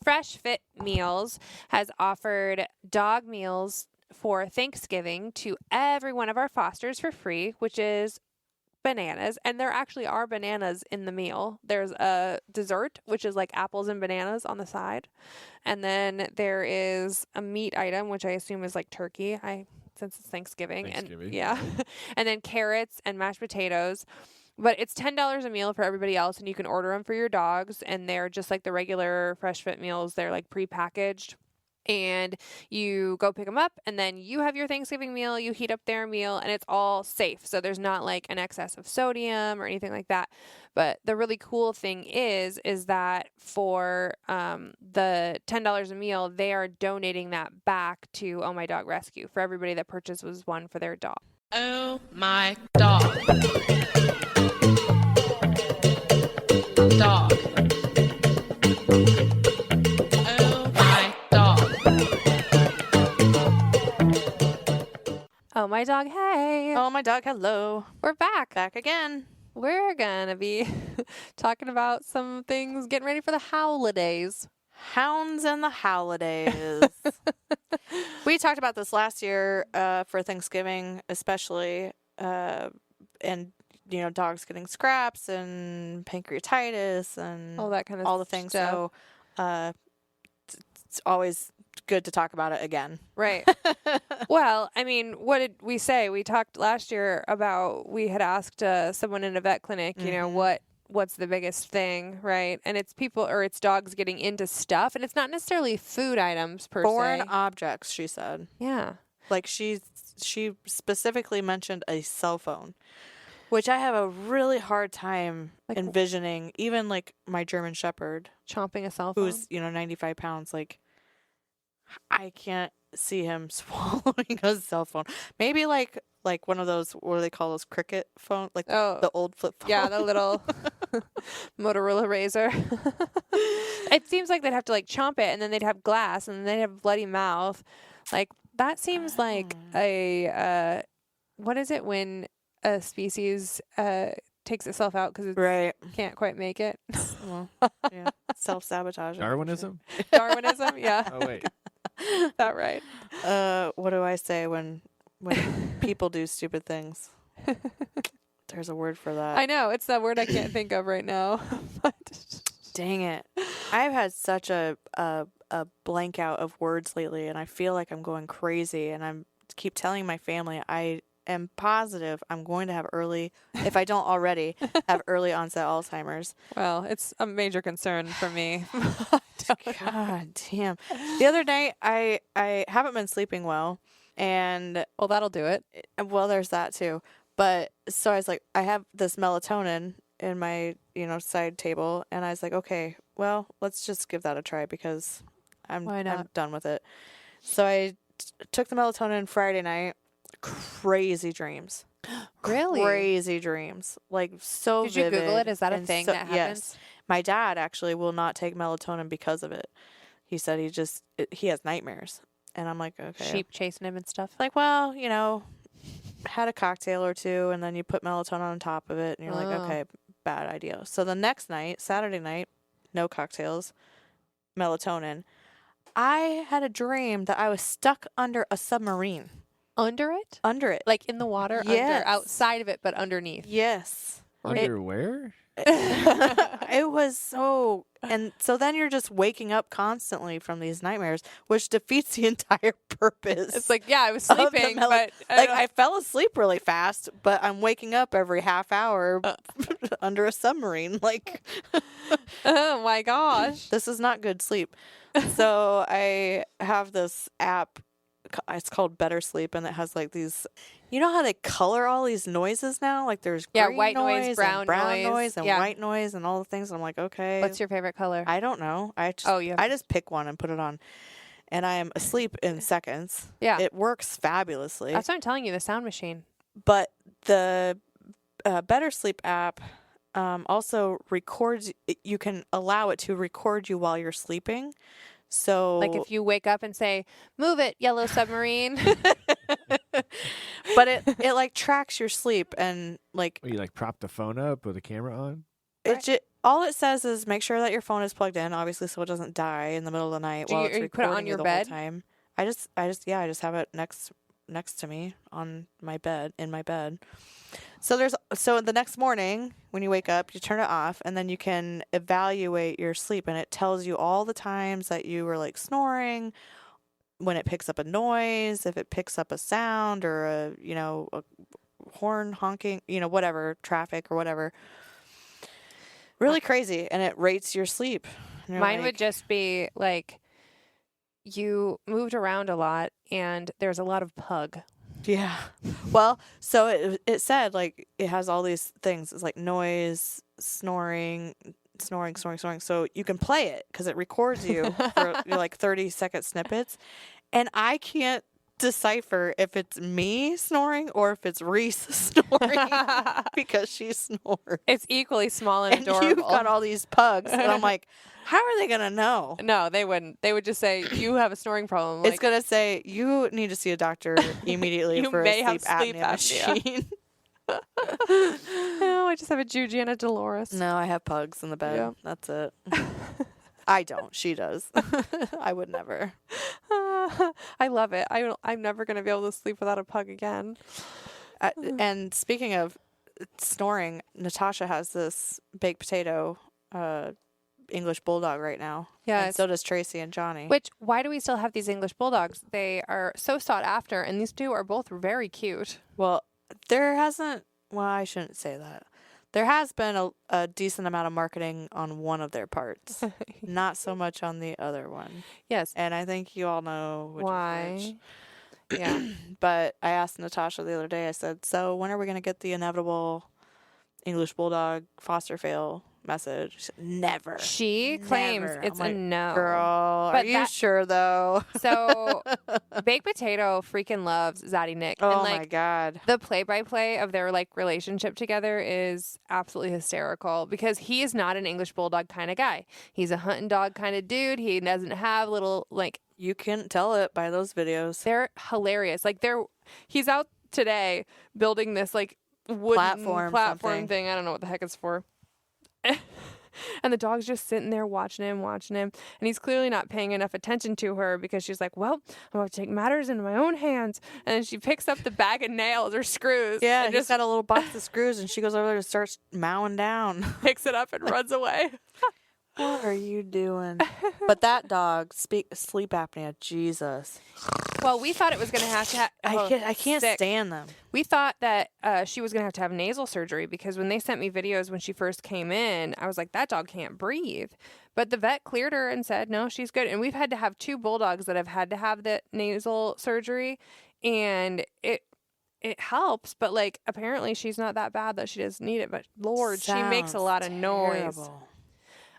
Fresh Fit Meals has offered dog meals for Thanksgiving to every one of our fosters for free, which is bananas. And there actually are bananas in the meal. There's a dessert, which is like apples and bananas on the side. And then there is a meat item, which I assume is like turkey. Since it's Thanksgiving. And yeah. And then carrots and mashed potatoes. But it's $10 a meal for everybody else, and you can order them for your dogs, and they're just like the regular Fresh Fit meals. They're like prepackaged, and you go pick them up, and then you have your Thanksgiving meal, you heat up their meal, and it's all safe. So there's not like an excess of sodium or anything like that. But the really cool thing is that for the $10 a meal, they are donating that back to Oh My Dog Rescue for everybody that purchases one for their dog. Oh my dog. Dog. Oh my dog. Oh my dog, hey. Oh my dog, hello. We're back. Back again. We're gonna be talking about some things, getting ready for the howlidays. Hounds and the howlidays. We talked about this last year for Thanksgiving, especially, and dogs getting scraps and pancreatitis and All that kind of all the things. stuff. So it's always good to talk about it again. Right. Well, I mean, what did we say? We talked last year about, we had asked someone in a vet clinic, what's the biggest thing, right? And it's people, or it's dogs getting into stuff, and it's not necessarily food items per Foreign se. objects, she said. Yeah. Like she specifically mentioned a cell phone, which I have a really hard time envisioning. Even like my German Shepherd, Chomping a cell phone. who's 95 pounds, like I can't see him swallowing a cell phone. Maybe like one of those, what do they call those, cricket phone, like the old flip phone. Yeah, the little Motorola Razor. It seems like they'd have to like chomp it, and then they'd have glass, and then they'd have a bloody mouth. Like that seems like a what is it when a species takes itself out because it can't quite make it? Well, yeah, self-sabotage. Darwinism? Darwinism, yeah. Oh, wait. That right. What do I say when people do stupid things? There's a word for that. I know. It's that word I can't think of right now. Dang it. I've had such a blank out of words lately, and I feel like I'm going crazy, and I'm keep telling my family I am positive I'm going to have early, if I don't already, have early onset Alzheimer's. Well, it's a major concern for me. God damn. The other night, I haven't been sleeping well, and... Well, that'll do it. Well, there's that too. But, so I was like, I have this melatonin in my, side table, and I was like, okay, well, let's just give that a try because I'm done with it. So I took the melatonin Friday night. Crazy dreams. Really? Crazy dreams. Like, so Did you vivid. Google it? Is that a thing that happens? Yes. My dad actually will not take melatonin because of it. He said he has nightmares. And I'm like, okay. Sheep chasing him and stuff? Like, well, had a cocktail or two, and then you put melatonin on top of it, and you're like, okay, bad idea. So the next night, Saturday night, no cocktails, melatonin. I had a dream that I was stuck under a submarine. Under it? Under it. Like in the water? Yes. Under, outside of it, but underneath? Yes. Under where? It was so... And so then you're just waking up constantly from these nightmares, which defeats the entire purpose. It's like, yeah, I was sleeping, but... I fell asleep really fast, but I'm waking up every half hour under a submarine. Like... Oh, my gosh. This is not good sleep. So I have this app. It's called Better Sleep, and it has like these. You know how they color all these noises now? Like there's green white noise, brown noise, and yeah. white noise, and all the things. And I'm like, okay. What's your favorite color? I don't know. I just pick one and put it on, and I am asleep in seconds. Yeah, it works fabulously. That's what I'm telling you. The sound machine. But the Better Sleep app also records. You can allow it to record you while you're sleeping. So, like if you wake up and say, "Move it, yellow submarine," but it like tracks your sleep and like you like prop the phone up with the camera on. all it says is make sure that your phone is plugged in, obviously, so it doesn't die in the middle of the night while it's you put it recording on you your the bed? whole time. I just have it next to me on my bed, in my bed. So the next morning when you wake up, you turn it off, and then you can evaluate your sleep, and it tells you all the times that you were like snoring, when it picks up a noise, if it picks up a sound or a horn honking, whatever, traffic or whatever. Really crazy, and it rates your sleep. Mine would just be like you moved around a lot and there's a lot of pug. Yeah. Well, so it said like it has all these things. It's like noise, snoring. So you can play it because it records you for like 30-second snippets, and I can't decipher if it's me snoring or if it's Reese snoring because she snores. It's equally small and adorable. You've got all these pugs, and I'm like, how are they gonna know? No, they wouldn't. They would just say you have a snoring problem. It's gonna say you need to see a doctor immediately You for may a have sleep sleep apnea apnea. machine. No, I just have a Juji and a Dolores. No, I have pugs in the bed. Yeah. That's it. I don't. She does. I would never. I love it. I'm never going to be able to sleep without a pug again. And speaking of snoring, Natasha has this baked potato English bulldog right now. Yeah. And so does Tracy and Johnny. Why do we still have these English bulldogs? They are so sought after, and these two are both very cute. Well, I shouldn't say that. There has been a decent amount of marketing on one of their parts, not so much on the other one. Yes. And I think you all know why. Is which. Yeah. But I asked Natasha the other day, I said, so when are we going to get the inevitable English Bulldog foster fail message? She said, never. She claims it's I'm a like, no. Girl, But are you sure though? So Baked Potato freaking loves Zaddy Nick. Oh and, like, my God. the play-by-play of their like relationship together is absolutely hysterical because he is not an English Bulldog kind of guy. He's a hunting dog kind of dude. He doesn't have little like. You can tell it by those videos. They're hilarious. Like he's out today building this like wooden platform thing. I don't know what the heck it's for. And the dog's just sitting there watching him. And he's clearly not paying enough attention to her because she's like, well, I'm about to take matters into my own hands. And then she picks up the bag of nails or screws. Yeah, and he's just got a little box of screws, and she goes over there and starts mowing down. picks it up and runs away. What are you doing? But that dog, sleep apnea, Jesus. Well, we thought it was going to have to I can't stand them. We thought that she was going to have nasal surgery because when they sent me videos when she first came in, I was like, that dog can't breathe. But the vet cleared her and said, no, she's good. And we've had to have 2 bulldogs that have had to have the nasal surgery. And it helps, but like apparently she's not that bad that she doesn't need it. But Lord, she makes a lot of noise. Terrible.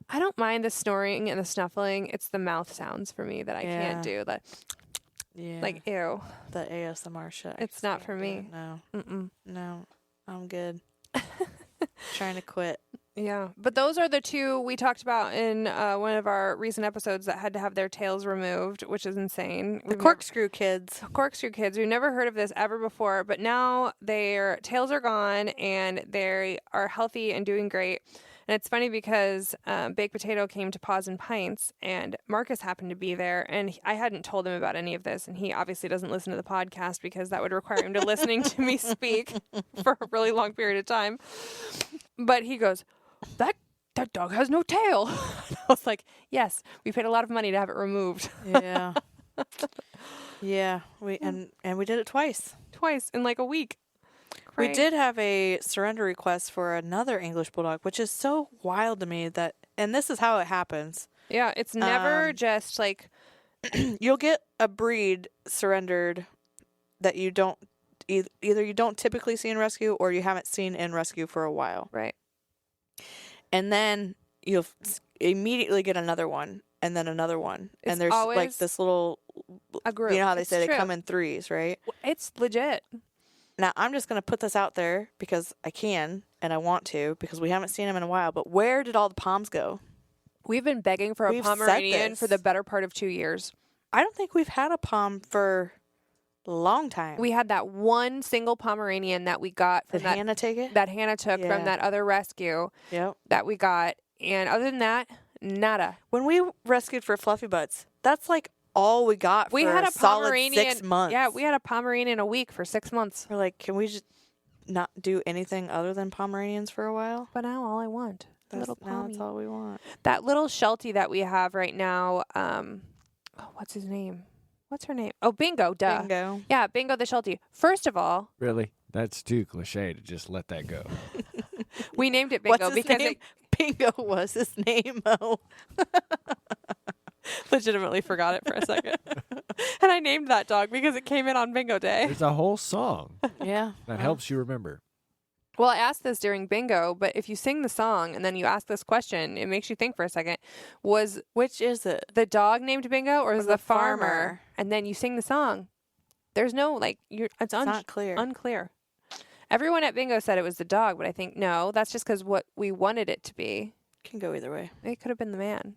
I don't mind the snoring and the snuffling. It's the mouth sounds for me that I can't do. That, like, ew. The ASMR shit. It's not for me. No. Mm-mm. No. I'm good. Trying to quit. Yeah. But those are the 2 we talked about in one of our recent episodes that had to have their tails removed, which is insane. The corkscrew kids. Corkscrew kids. We've never heard of this ever before, but now their tails are gone and they are healthy and doing great. And it's funny because Baked Potato came to Paws and Pints, and Marcus happened to be there, and I hadn't told him about any of this, and he obviously doesn't listen to the podcast because that would require him to listening to me speak for a really long period of time. But he goes, that dog has no tail. I was like, yes, we paid a lot of money to have it removed. Yeah. Yeah. We did it twice. Twice in like a week. We did have a surrender request for another English Bulldog, which is so wild to me and this is how it happens. Yeah, it's never just like... You'll get a breed surrendered that you don't, either you don't typically see in rescue or you haven't seen in rescue for a while. Right. And then you'll immediately get another one and then another one. It's and there's like this little... A group. You know how they say true. they come in 3s, right? It's legit. Now, I'm just going to put this out there because I can and I want to because we haven't seen them in a while. But where did all the Poms go? We've been begging for a Pomeranian for the better part of 2 years. I don't think we've had a Pom for a long time. We had that one single Pomeranian that we got from Did Hannah take it? That Hannah took from that other rescue Yep. that we got. And other than that, nada. When we rescued for Fluffy Butts, that's like all we got We for had a a solid Pomeranian. 6 months. Yeah, we had a Pomeranian a week for 6 months. We're like, can we just not do anything other than Pomeranians for a while? But now all I want, little Now Pommy. that's all we want. That little Sheltie that we have right now. What's his name? What's her name? Oh, Bingo. Duh. Bingo. Yeah, Bingo the Sheltie. First of all, Really? That's too cliche to just let that go. we named it Bingo What's his because name? Bingo was his name. Oh. legitimately forgot it for a second. And I named that dog because it came in on Bingo Day. There's a whole song Yeah. that helps you remember. Well, I asked this during Bingo, but if you sing the song and then you ask this question, it makes you think for a second. Was Which is it? the dog named Bingo or is the the farmer? farmer? And then you sing the song. There's no, like, it's Not clear. unclear. Everyone at Bingo said it was the dog, but I think no, that's just because what we wanted it to be. Can go either way. It could have been the man.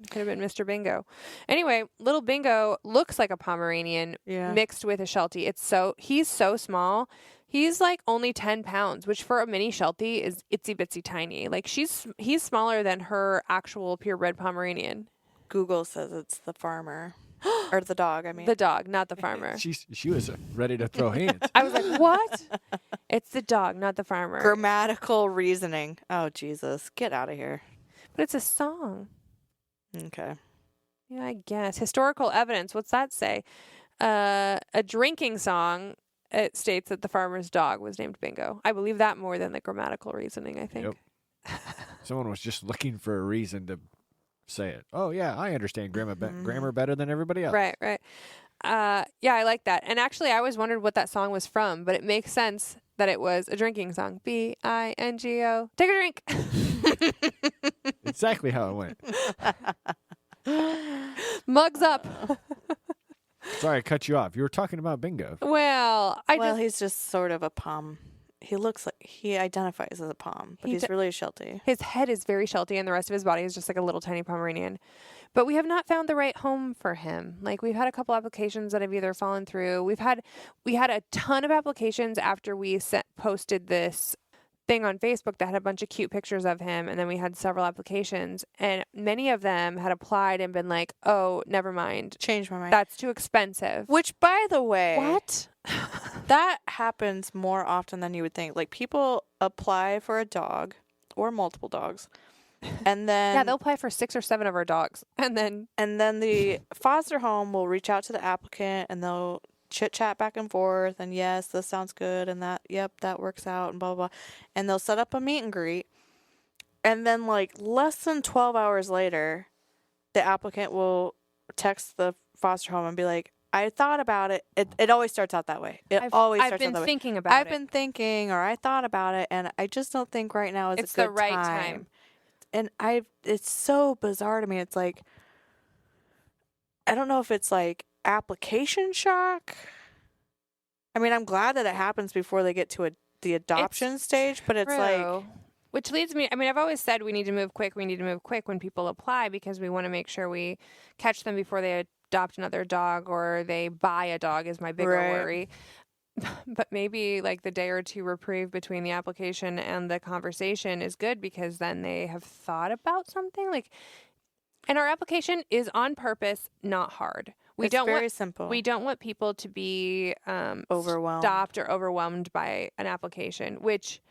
It could have been Mr. Bingo. Anyway, little Bingo looks like a Pomeranian Yeah. mixed with a Sheltie. He's so small. He's like only 10 pounds, which for a mini Sheltie is itsy bitsy tiny. Like he's smaller than her actual purebred Pomeranian. Google says it's the farmer. Or the dog, I mean. The dog, not the farmer. She was ready to throw hands. I was like, what? It's the dog, not the farmer. Grammatical reasoning. Oh, Jesus. Get out of here. But it's a song. Okay. Yeah, I guess. Historical evidence. What's that say? A drinking song. It states that the farmer's dog was named Bingo. I believe that more than the grammatical reasoning, I think. Yep. Someone was just looking for a reason to say it. Oh, yeah, I understand grammar better than everybody else. Right. Yeah, I like that. And actually, I always wondered what that song was from, but it makes sense that it was a drinking song. B-I-N-G-O. Take a drink. Exactly how it went. Mugs up. Sorry, I cut you off. You were talking about Bingo. Well, He's just sort of a pom. He looks like he identifies as a pom, but he's really a Sheltie. His head is very Sheltie, and the rest of his body is just like a little tiny Pomeranian. But we have not found the right home for him. Like we've had a couple applications that have either fallen through. We had a ton of applications after we posted this thing on Facebook that had a bunch of cute pictures of him, and then we had several applications, and many of them had applied and been like, "Oh, never mind, Changed my mind. that's too expensive." Which, by the way, What? that happens more often than you would think. Like people apply for a dog or multiple dogs, and then Yeah, they'll apply for 6 or 7 of our dogs, and then the foster home will reach out to the applicant and they'll chit chat back and forth and yes, this sounds good and that that works out and blah blah blah, and they'll set up a meet and greet, and then like less than 12 hours later, the applicant will text the foster home and be like, I thought about it. It always starts out that way. It always starts out that way. I've been thinking about it. I've been thinking, or I thought about it, and I just don't think right now is It's a good the right time. And it's so bizarre to me. It's like, I don't know if it's like application shock. I mean, I'm glad that it happens before they get to the adoption stage, but it's like, which leads me, I mean, I've always said we need to move quick. We need to move quick when people apply because we want to make sure we catch them before they adopt another dog or they buy a dog is my bigger worry. But maybe like the day or two reprieve between the application and the conversation is good because then they have thought about something. Like, and our application is on purpose, not hard. It's very simple. We don't want people to be overwhelmed, stopped or overwhelmed by an application, which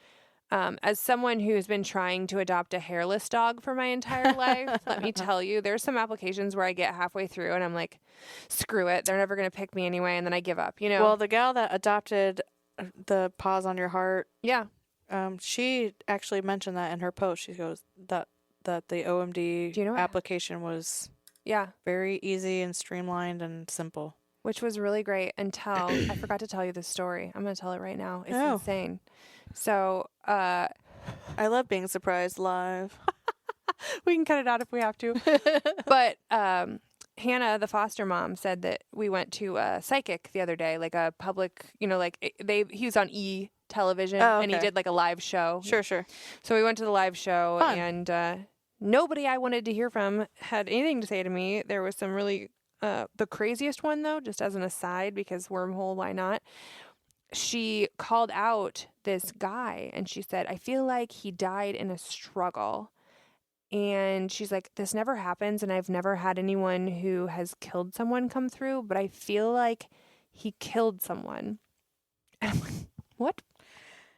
as someone who's been trying to adopt a hairless dog for my entire life, let me tell you, there's some applications where I get halfway through and I'm like, screw it. They're never going to pick me anyway. And then I give up, you know? Well, the gal that adopted the Paws on Your Heart, yeah, she actually mentioned that in her post. She goes that the OMD application was very easy and streamlined and simple. Which was really great until I forgot to tell you this story. I'm going to tell it right now. It's insane. So, I love being surprised live. We can cut it out if we have to. But Hannah, the foster mom, said that we went to a psychic the other day, like a public, like he was on television and he did like a live show. Sure. So we went to the live show. Fun. And nobody I wanted to hear from had anything to say to me. There was some really, the craziest one though, just as an aside, because wormhole, why not? She called out this guy and she said, I feel like he died in a struggle. And she's like, this never happens, and I've never had anyone who has killed someone come through, but I feel like he killed someone. And I'm like, what?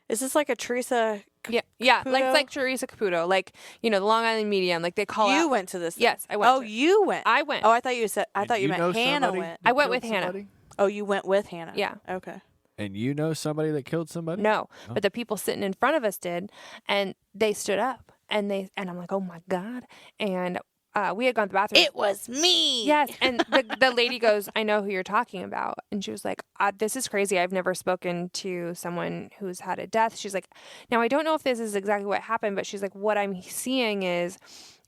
Is this like a Teresa? Yeah, like Caputo? it's like Teresa Caputo, like, you know, the Long Island Medium, like they call You out. went to this. Yes, I went. Oh, to it. you went. I went. Oh, I thought you said. I And thought you know meant Hannah somebody went. that I went with killed Hannah. somebody? Oh, you went with Hannah. Yeah. Okay. And you know somebody that killed somebody? No, Oh. but the people sitting in front of us did, and they stood up, and I'm like, oh my God, and we had gone to the bathroom. It was me. Yes, and the lady goes, I know who you're talking about, and she was like, this is crazy. I've never spoken to someone who's had a death. She's like, now I don't know if this is exactly what happened, but she's like, what I'm seeing is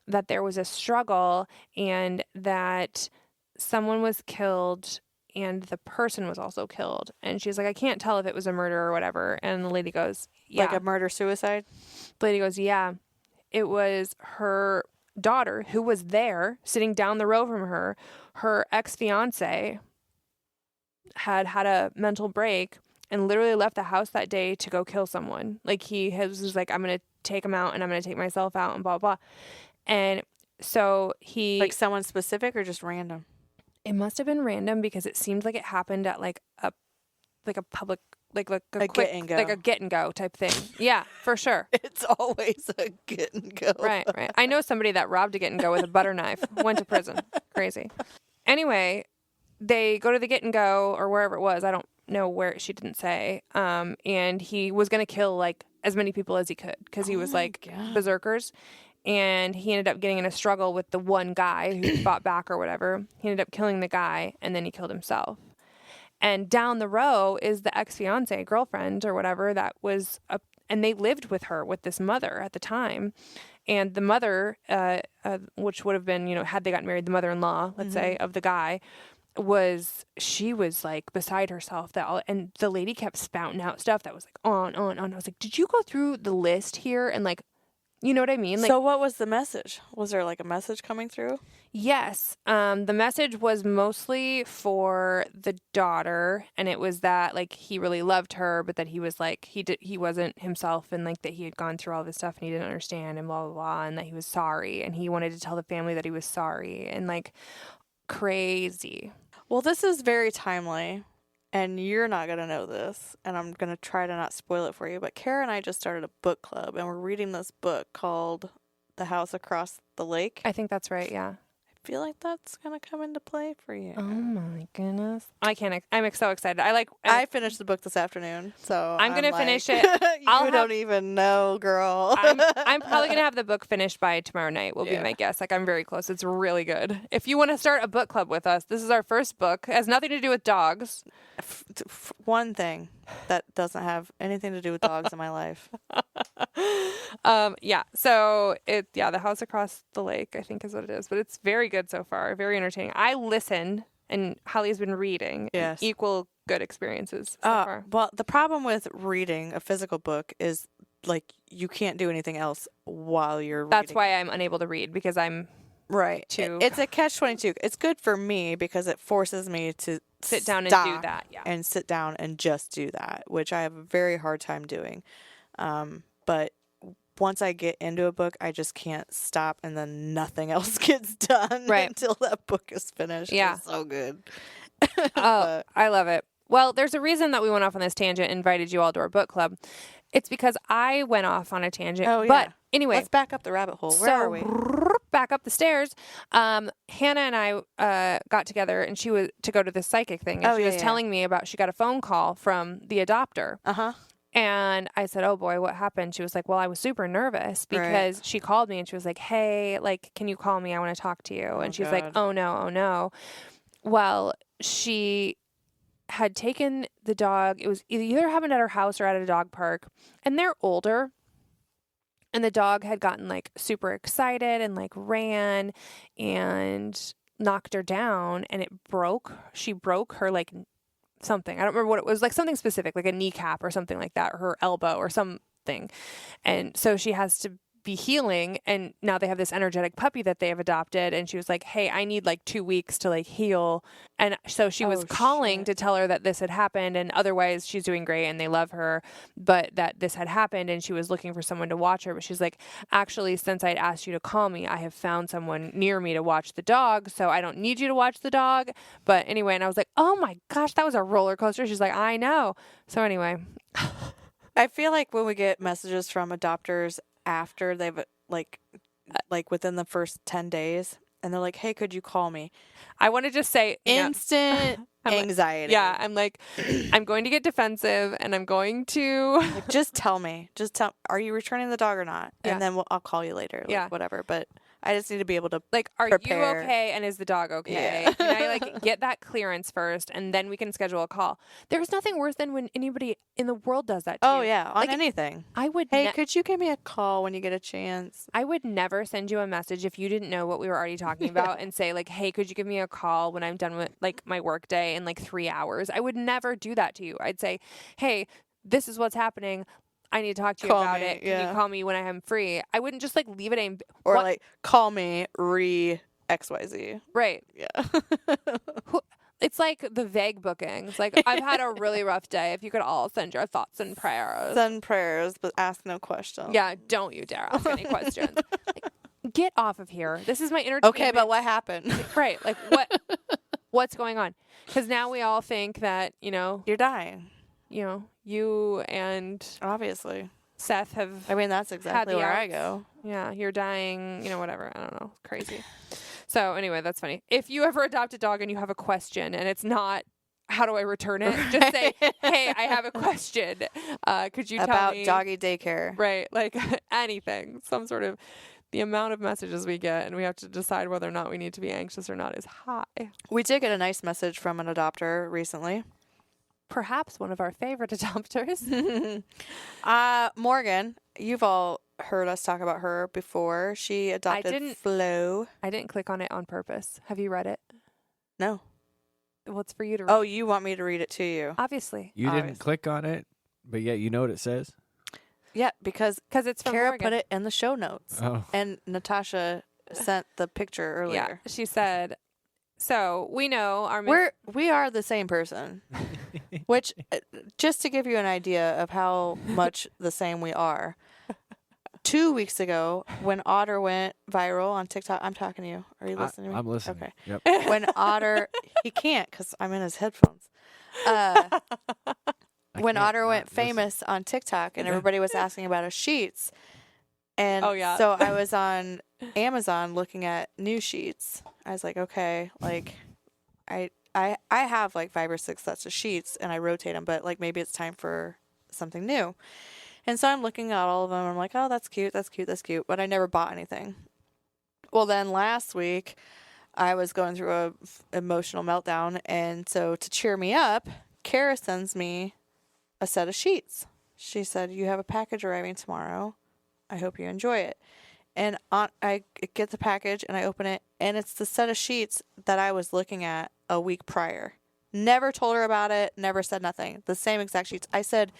that there was a struggle and that someone was killed and the person was also killed. And she's like, I can't tell if it was a murder or whatever. And the lady goes, yeah. Like a murder-suicide? The lady goes, yeah. It was her daughter who was there sitting down the row from her. Her ex-fiance had a mental break and literally left the house that day to go kill someone. Like was like, I'm going to take him out and I'm going to take myself out and blah, blah. And so he... Like someone specific or just random? It must have been random because it seemed like it happened at like a public, like a quick, get and go. like a get and go type thing. Yeah, for sure. It's always a get and go. Right. I know somebody that robbed a get and go with a butter knife, went to prison. Crazy. Anyway, they go to the get and go or wherever it was. I don't know where, she didn't say. And he was going to kill like as many people as he could because he was like berserkers. And he ended up getting in a struggle with the one guy who fought back or whatever. He ended up killing the guy, and then he killed himself. And down the row is the ex-fiance, girlfriend or whatever, that was and they lived with her, with this mother at the time. And the mother, which would have been, you know, had they gotten married, the mother-in-law, let's say, of the guy, she was like beside herself. And the lady kept spouting out stuff that was like on. I was like, did you go through the list here and like, you know what I mean? Like, so what was the message? Was there like a message coming through? Yes. The message was mostly for the daughter, and it was that like he really loved her, but that he was like he wasn't himself, and like that he had gone through all this stuff and he didn't understand and blah blah blah, and that he was sorry, and he wanted to tell the family that he was sorry, and like crazy. Well, this is very timely. And you're not going to know this, and I'm going to try to not spoil it for you, but Kara and I just started a book club, and we're reading this book called The House Across the Lake. I think that's right, yeah. I feel like that's going to come into play for you. Oh my goodness. I'm so excited. I finished the book this afternoon, so I'm going to finish it. You don't even know, girl. I'm probably going to have the book finished by tomorrow night, will be my guess. Like, I'm very close. It's really good. If you want to start a book club with us, this is our first book. It has nothing to do with dogs. One thing that doesn't have anything to do with dogs in my life. So The House Across the Lake, I think is what it is, but it's very good so far, very entertaining. I listen, and Holly's been reading. Yes. Equal good experiences so far. Well, the problem with reading a physical book is like you can't do anything else while you're reading. That's why I'm unable to read, because I'm right. It's a catch-22. It's good for me because it forces me to sit down and do that. Yeah. And sit down and just do that, which I have a very hard time doing. But once I get into a book, I just can't stop, and then nothing else gets done until that book is finished. Yeah. It's so good. Oh, I love it. Well, there's a reason that we went off on this tangent and invited you all to our book club. It's because I went off on a tangent. Oh, yeah. But anyway. Let's back up the rabbit hole. Where are we? Back up the stairs. Hannah and I got together, and she was to go to this psychic thing. And she was telling me about, she got a phone call from the adopter. Uh-huh. And I said, oh boy, what happened? She was like, well, I was super nervous because she called me and she was like, hey, like, can you call me? I want to talk to you. And she's like, oh no. Well, she had taken the dog. It was either happened at her house or at a dog park, and they're older. And the dog had gotten like super excited and like ran and knocked her down, and she broke her like something. I don't remember what it was, like something specific, like a kneecap or something like that, or her elbow or something. And so she has to be healing, and now they have this energetic puppy that they have adopted, and she was like, hey, I need like 2 weeks to like heal. And so she was calling to tell her that this had happened, and otherwise she's doing great and they love her, but that this had happened and she was looking for someone to watch her. But she's like, actually, since I'd asked you to call me, I have found someone near me to watch the dog, so I don't need you to watch the dog. But anyway, and I was like, oh my gosh, that was a roller coaster. She's like, I know. So anyway. I feel like when we get messages from adopters after they've like within the first 10 days and they're like, hey, could you call me? I want to just say instant anxiety. Yeah. I'm like, I'm going to get defensive and I'm going to like, just tell me, are you returning the dog or not? Yeah. And then I'll call you later. Like, whatever. But I just need to be able to like, are prepare. you okay? And is the dog okay? Yeah. And I like get that clearance first, and then we can schedule a call. There's nothing worse than when anybody in the world does that to you. Oh yeah, on like, anything. I would. Hey, could you give me a call when you get a chance? I would never send you a message if you didn't know what we were already talking about and say like, hey, could you give me a call when I'm done with like my work day in like 3 hours? I would never do that to you. I'd say, hey, this is what's happening. I need to talk to you about it. Can you call me when I am free? I wouldn't just like leave it or like call me XYZ. Right. Yeah. It's like the vague bookings. Like, I've had a really rough day. If you could all send your thoughts and prayers. Send prayers, but ask no questions. Yeah, don't you dare ask any questions. Like, get off of here. This is my entertainment. Okay, but what happened? Right. Like, what's going on? Because now we all think that, you're dying. You and obviously Seth have. I mean, that's exactly where I go. Yeah, you're dying. Whatever. I don't know. Crazy. So anyway, that's funny. If you ever adopt a dog and you have a question and it's not, how do I return it? Just say, hey, I have a question. Could you tell me about doggy daycare? Right. Like anything. Some sort of. The amount of messages we get and we have to decide whether or not we need to be anxious or not is high. We did get a nice message from an adopter recently. Perhaps one of our favorite adopters. Morgan, you've all heard us talk about her before. She adopted Flo. I didn't click on it on purpose. Have you read it? No. Well, it's for you to read. Oh, you want me to read it to you? Obviously. You didn't click on it, but yet you know what it says? Yeah, because it's from Kara Morgan. put it in the show notes. Oh. And Natasha sent the picture earlier. Yeah, she said, so we know we are the same person. Which, just to give you an idea of how much the same we are, 2 weeks ago, when Otter went viral on TikTok, I'm talking to you. Are you listening to me? I'm listening. Okay. Yep. When Otter, he can't because I'm in his headphones. When Otter went famous on TikTok and everybody was asking about his sheets. And so I was on Amazon looking at new sheets. I was like, okay, like I have like 5 or 6 sets of sheets and I rotate them, but like maybe it's time for something new. And so I'm looking at all of them. And I'm like, oh, that's cute. That's cute. That's cute. But I never bought anything. Well, then last week I was going through a emotional meltdown. And so to cheer me up, Kara sends me a set of sheets. She said, you have a package arriving tomorrow. I hope you enjoy it. And I get the package and I open it, and it's the set of sheets that I was looking at a week prior. Never told her about it, never said nothing. The same exact sheets. I said,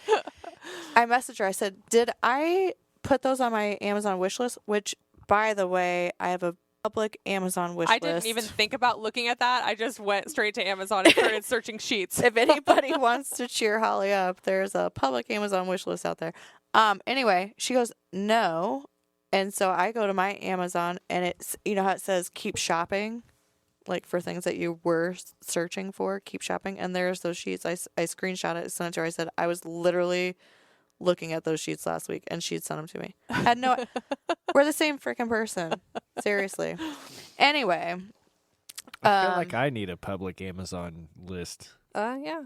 I messaged her. I said, did I put those on my Amazon wish list? Which, by the way, I have a public Amazon wish list. I didn't even think about looking at that. I just went straight to Amazon and started searching sheets. If anybody wants to cheer Holly up, there's a public Amazon wish list out there. Anyway, she goes, no. And so I go to my Amazon, and it's, you know how it says keep shopping, like for things that you were searching for, keep shopping. And there's those sheets. I screenshot it, sent it to her. I said, I was literally looking at those sheets last week, and she'd sent them to me. We're the same freaking person. Seriously. Anyway. I feel like I need a public Amazon list. Yeah.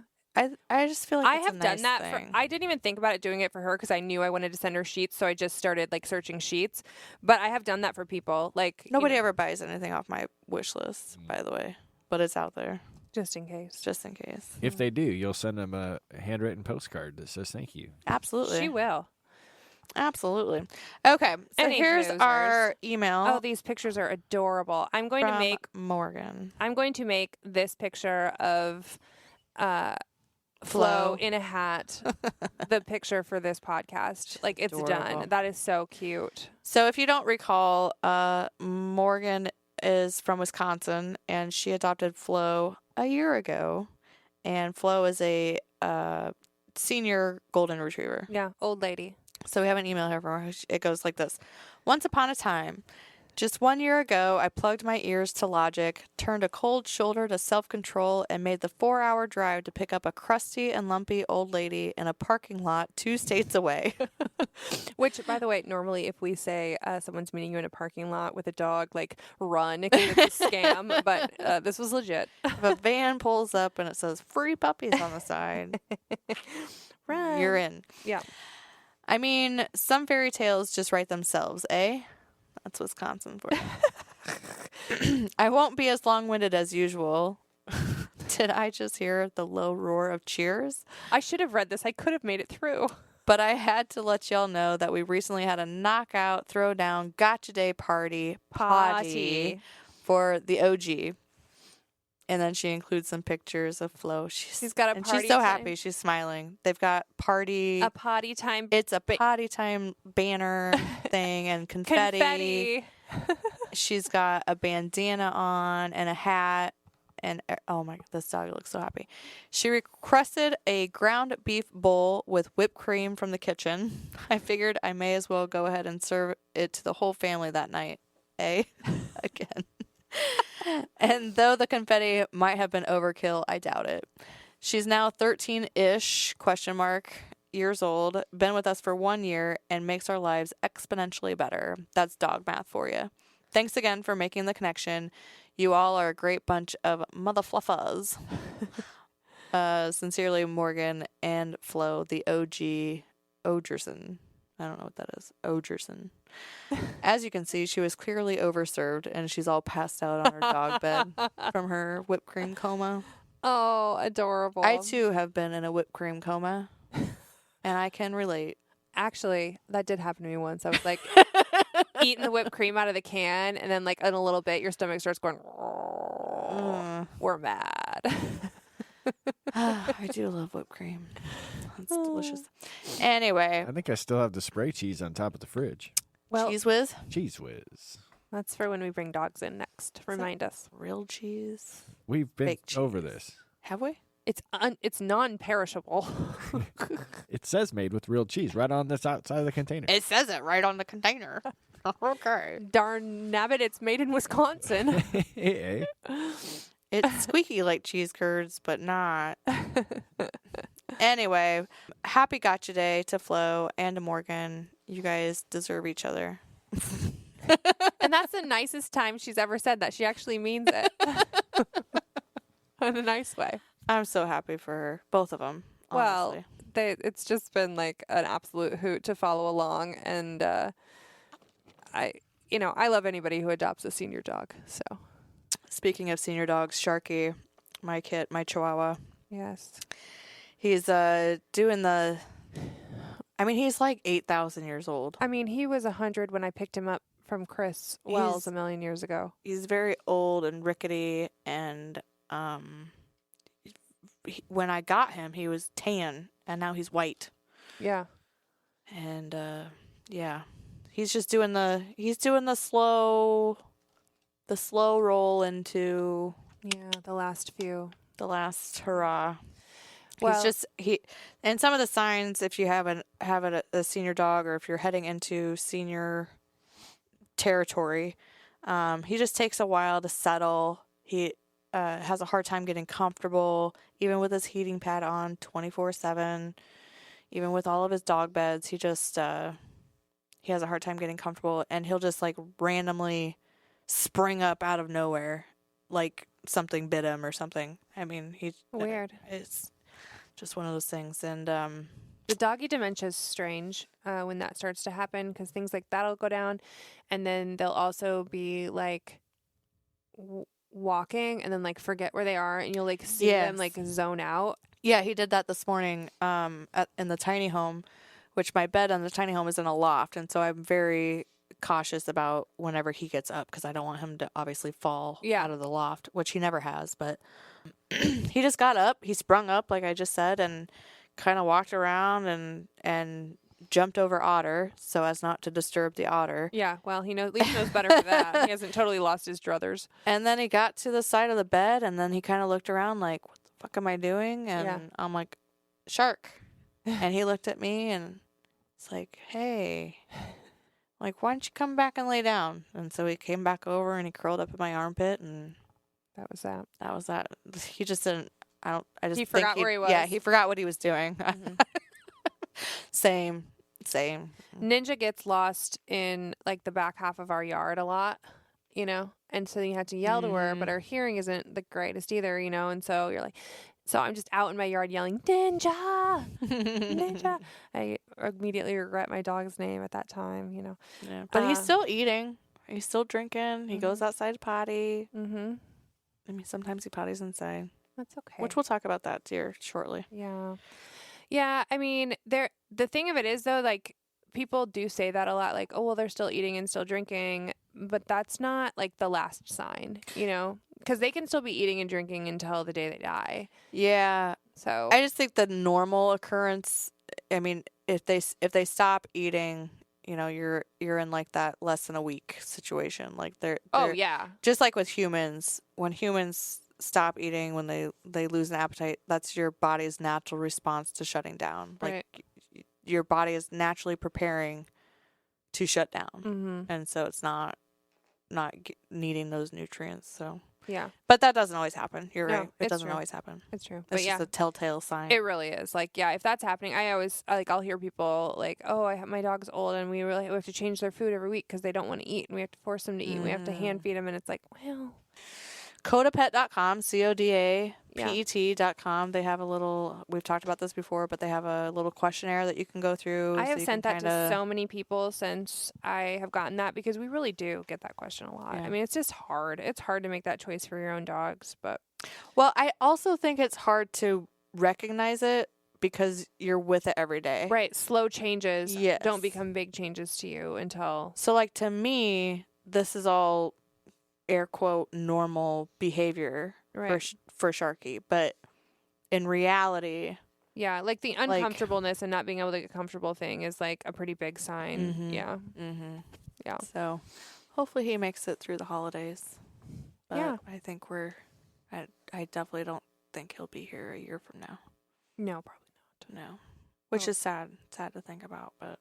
I just feel like I it's have a nice done that thing. I didn't even think about it doing it for her because I knew I wanted to send her sheets, so I just started like searching sheets. But I have done that for people. Like nobody ever buys anything off my wish list, by the way, but it's out there just in case. Just in case. If they do, you'll send them a handwritten postcard that says thank you. Absolutely. She will. Absolutely. Okay, so Any here's boozers. our email. Oh, these pictures are adorable. I'm going to make Morgan. I'm going to make this picture of Flo in a hat the picture for this podcast. Like, it's adorable. done. That is so cute. So if you don't recall, Morgan is from Wisconsin, and she adopted Flo a year ago. And Flo is a senior golden retriever. Yeah, old lady. So we have an email here from her. It goes like this. Once upon a time, just 1 year ago, I plugged my ears to logic, turned a cold shoulder to self-control, and made the 4-hour drive to pick up a crusty and lumpy old lady in a parking lot 2 states away. Which, by the way, normally if we say someone's meeting you in a parking lot with a dog, like, run, because it's a scam. But this was legit. If a van pulls up and it says free puppies on the side, Run. you're in. Yeah. I mean, some fairy tales just write themselves, eh? That's Wisconsin for you. I won't be as long-winded as usual. Did I just hear the low roar of cheers? I should have read this. I could have made it through. But I had to let y'all know that we recently had a knockout, throwdown, gotcha day party potty for the OG. And then she includes some pictures of Flo. She's got a and party she's so time. happy. She's smiling. They've got A potty time. It's a potty time banner thing and confetti. She's got a bandana on and a hat. And oh my, this dog looks so happy. She requested a ground beef bowl with whipped cream from the kitchen. I figured I may as well go ahead and serve it to the whole family that night. Again. And though the confetti might have been overkill, I doubt it. She's now 13-ish, years old, been with us for 1 year, and makes our lives exponentially better. That's dog math for you. Thanks again for making the connection. You all are a great bunch of mother fluffas. Sincerely, Morgan and Flo, the OG Ogerson. I don't know what that is. Ogerson. As you can see, she was clearly overserved, and she's all passed out on her dog bed from her whipped cream coma. Oh, adorable. I, too, have been in a whipped cream coma, and I can relate. Actually, that did happen to me once. I was like eating the whipped cream out of the can, and then like in a little bit, your stomach starts going, we're mad. I do love whipped cream. That's delicious. Anyway. I think I still have the spray cheese on top of the fridge. Well, Cheese Whiz? Cheese Whiz. That's for when we bring dogs in next. Remind us. Real cheese? We've been Fake over cheese. this. Have we? It's non-perishable. It says made with real cheese right on this outside of the container. It says it right on the container. Okay. Darn nabbit, it's made in Wisconsin. Hey. It's squeaky like cheese curds, but not. Anyway, happy gotcha day to Flo and to Morgan. You guys deserve each other. And that's the nicest time she's ever said that. She actually means it. In a nice way. I'm so happy for her. Both of them. Honestly. Well, it's just been like an absolute hoot to follow along. And I love anybody who adopts a senior dog. So, speaking of senior dogs, Sharky, my kit, my Chihuahua. Yes. He's doing the. I mean, he's like 8,000 years old. I mean, he was 100 when I picked him up from Chris Wells a million years ago. He's very old and rickety, and when I got him, he was tan, and now he's white. Yeah. And yeah, he's just doing the slow roll into the last few. the last hurrah. Well, and some of the signs, if you have a senior dog, or if you're heading into senior territory, he just takes a while to settle. He has a hard time getting comfortable, even with his heating pad on 24/7. Even with all of his dog beds, he just he has a hard time getting comfortable, and he'll just like randomly spring up out of nowhere, like something bit him or something. I mean, weird. It's just one of those things. And the doggy dementia is strange when that starts to happen, because things like that'll go down, and then they'll also be like walking and then like forget where they are, and you'll like see them like zone out. Yeah, he did that this morning in the tiny home, which my bed on the tiny home is in a loft, and so I'm very cautious about whenever he gets up because I don't want him to obviously fall Yeah. out of the loft, which he never has. But he just got up. He sprung up, like I just said, and kind of walked around and jumped over Otter so as not to disturb the otter. Yeah, well, he knows, at least knows better for that. He hasn't totally lost his druthers. And then he got to the side of the bed, and then he kind of looked around like, what the fuck am I doing? And Yeah. I'm like, shark. And he looked at me, and it's like, hey, like, why don't you come back and lay down? And so he came back over, and he curled up in my armpit, and That was that. that was that. He just didn't, I just He think forgot where he was. Yeah, he forgot what he was doing. Mhm. Same. Ninja gets lost in like the back half of our yard a lot, you know, and so you have to yell to her, but her hearing isn't the greatest either, you know, and so you're like, so I'm just out in my yard yelling, Ninja, Ninja. I immediately regret my dog's name at that time, you know. Yeah, but he's still eating. He's still drinking. He goes outside to potty. Mm-hmm. I mean, sometimes he potties inside. That's okay. Which we'll talk about that here shortly. Yeah. Yeah, I mean, the thing of it is though, like people do say that a lot, like, oh well, they're still eating and still drinking, but that's not like the last sign, you know, because they can still be eating and drinking until the day they die. Yeah, So I just think the normal occurrence. I mean, if they stop eating, you know, you're in like that less than a week situation. Like they're oh yeah, just like with humans, when humans stop eating, when they lose an appetite, that's your body's natural response to shutting down. Like your body is naturally preparing to shut down, mm-hmm. and so it's not needing those nutrients. So Yeah, but that doesn't always happen. You're No, right. It it's doesn't true. always happen. it's true. That's But yeah, just a telltale sign. it really is. Like, yeah, if that's happening, I'll hear people like, oh, my dog's old and we have to change their food every week because they don't want to eat and we have to force them to eat. And we have to hand feed them. And it's like, well, Codapet.com, CODAPET.com. They have a little, we've talked about this before, but they have a little questionnaire that you can go through. I have so sent that to so many people since I have gotten that because we really do get that question a lot. Yeah. I mean, it's just hard. It's hard to make that choice for your own dogs, but Well, I also think it's hard to recognize it because you're with it every day. right, slow changes Yes. don't become big changes to you until So, like, to me, this is all air quote normal behavior right. for Sharky. But in reality, Yeah, like the uncomfortableness and not being able to get comfortable thing is like a pretty big sign. Mhm. Yeah. mm-hmm. Yeah. So hopefully he makes it through the holidays. But Yeah. I think I definitely don't think he'll be here a year from now. No, probably No. Which Oh. is sad to think about, but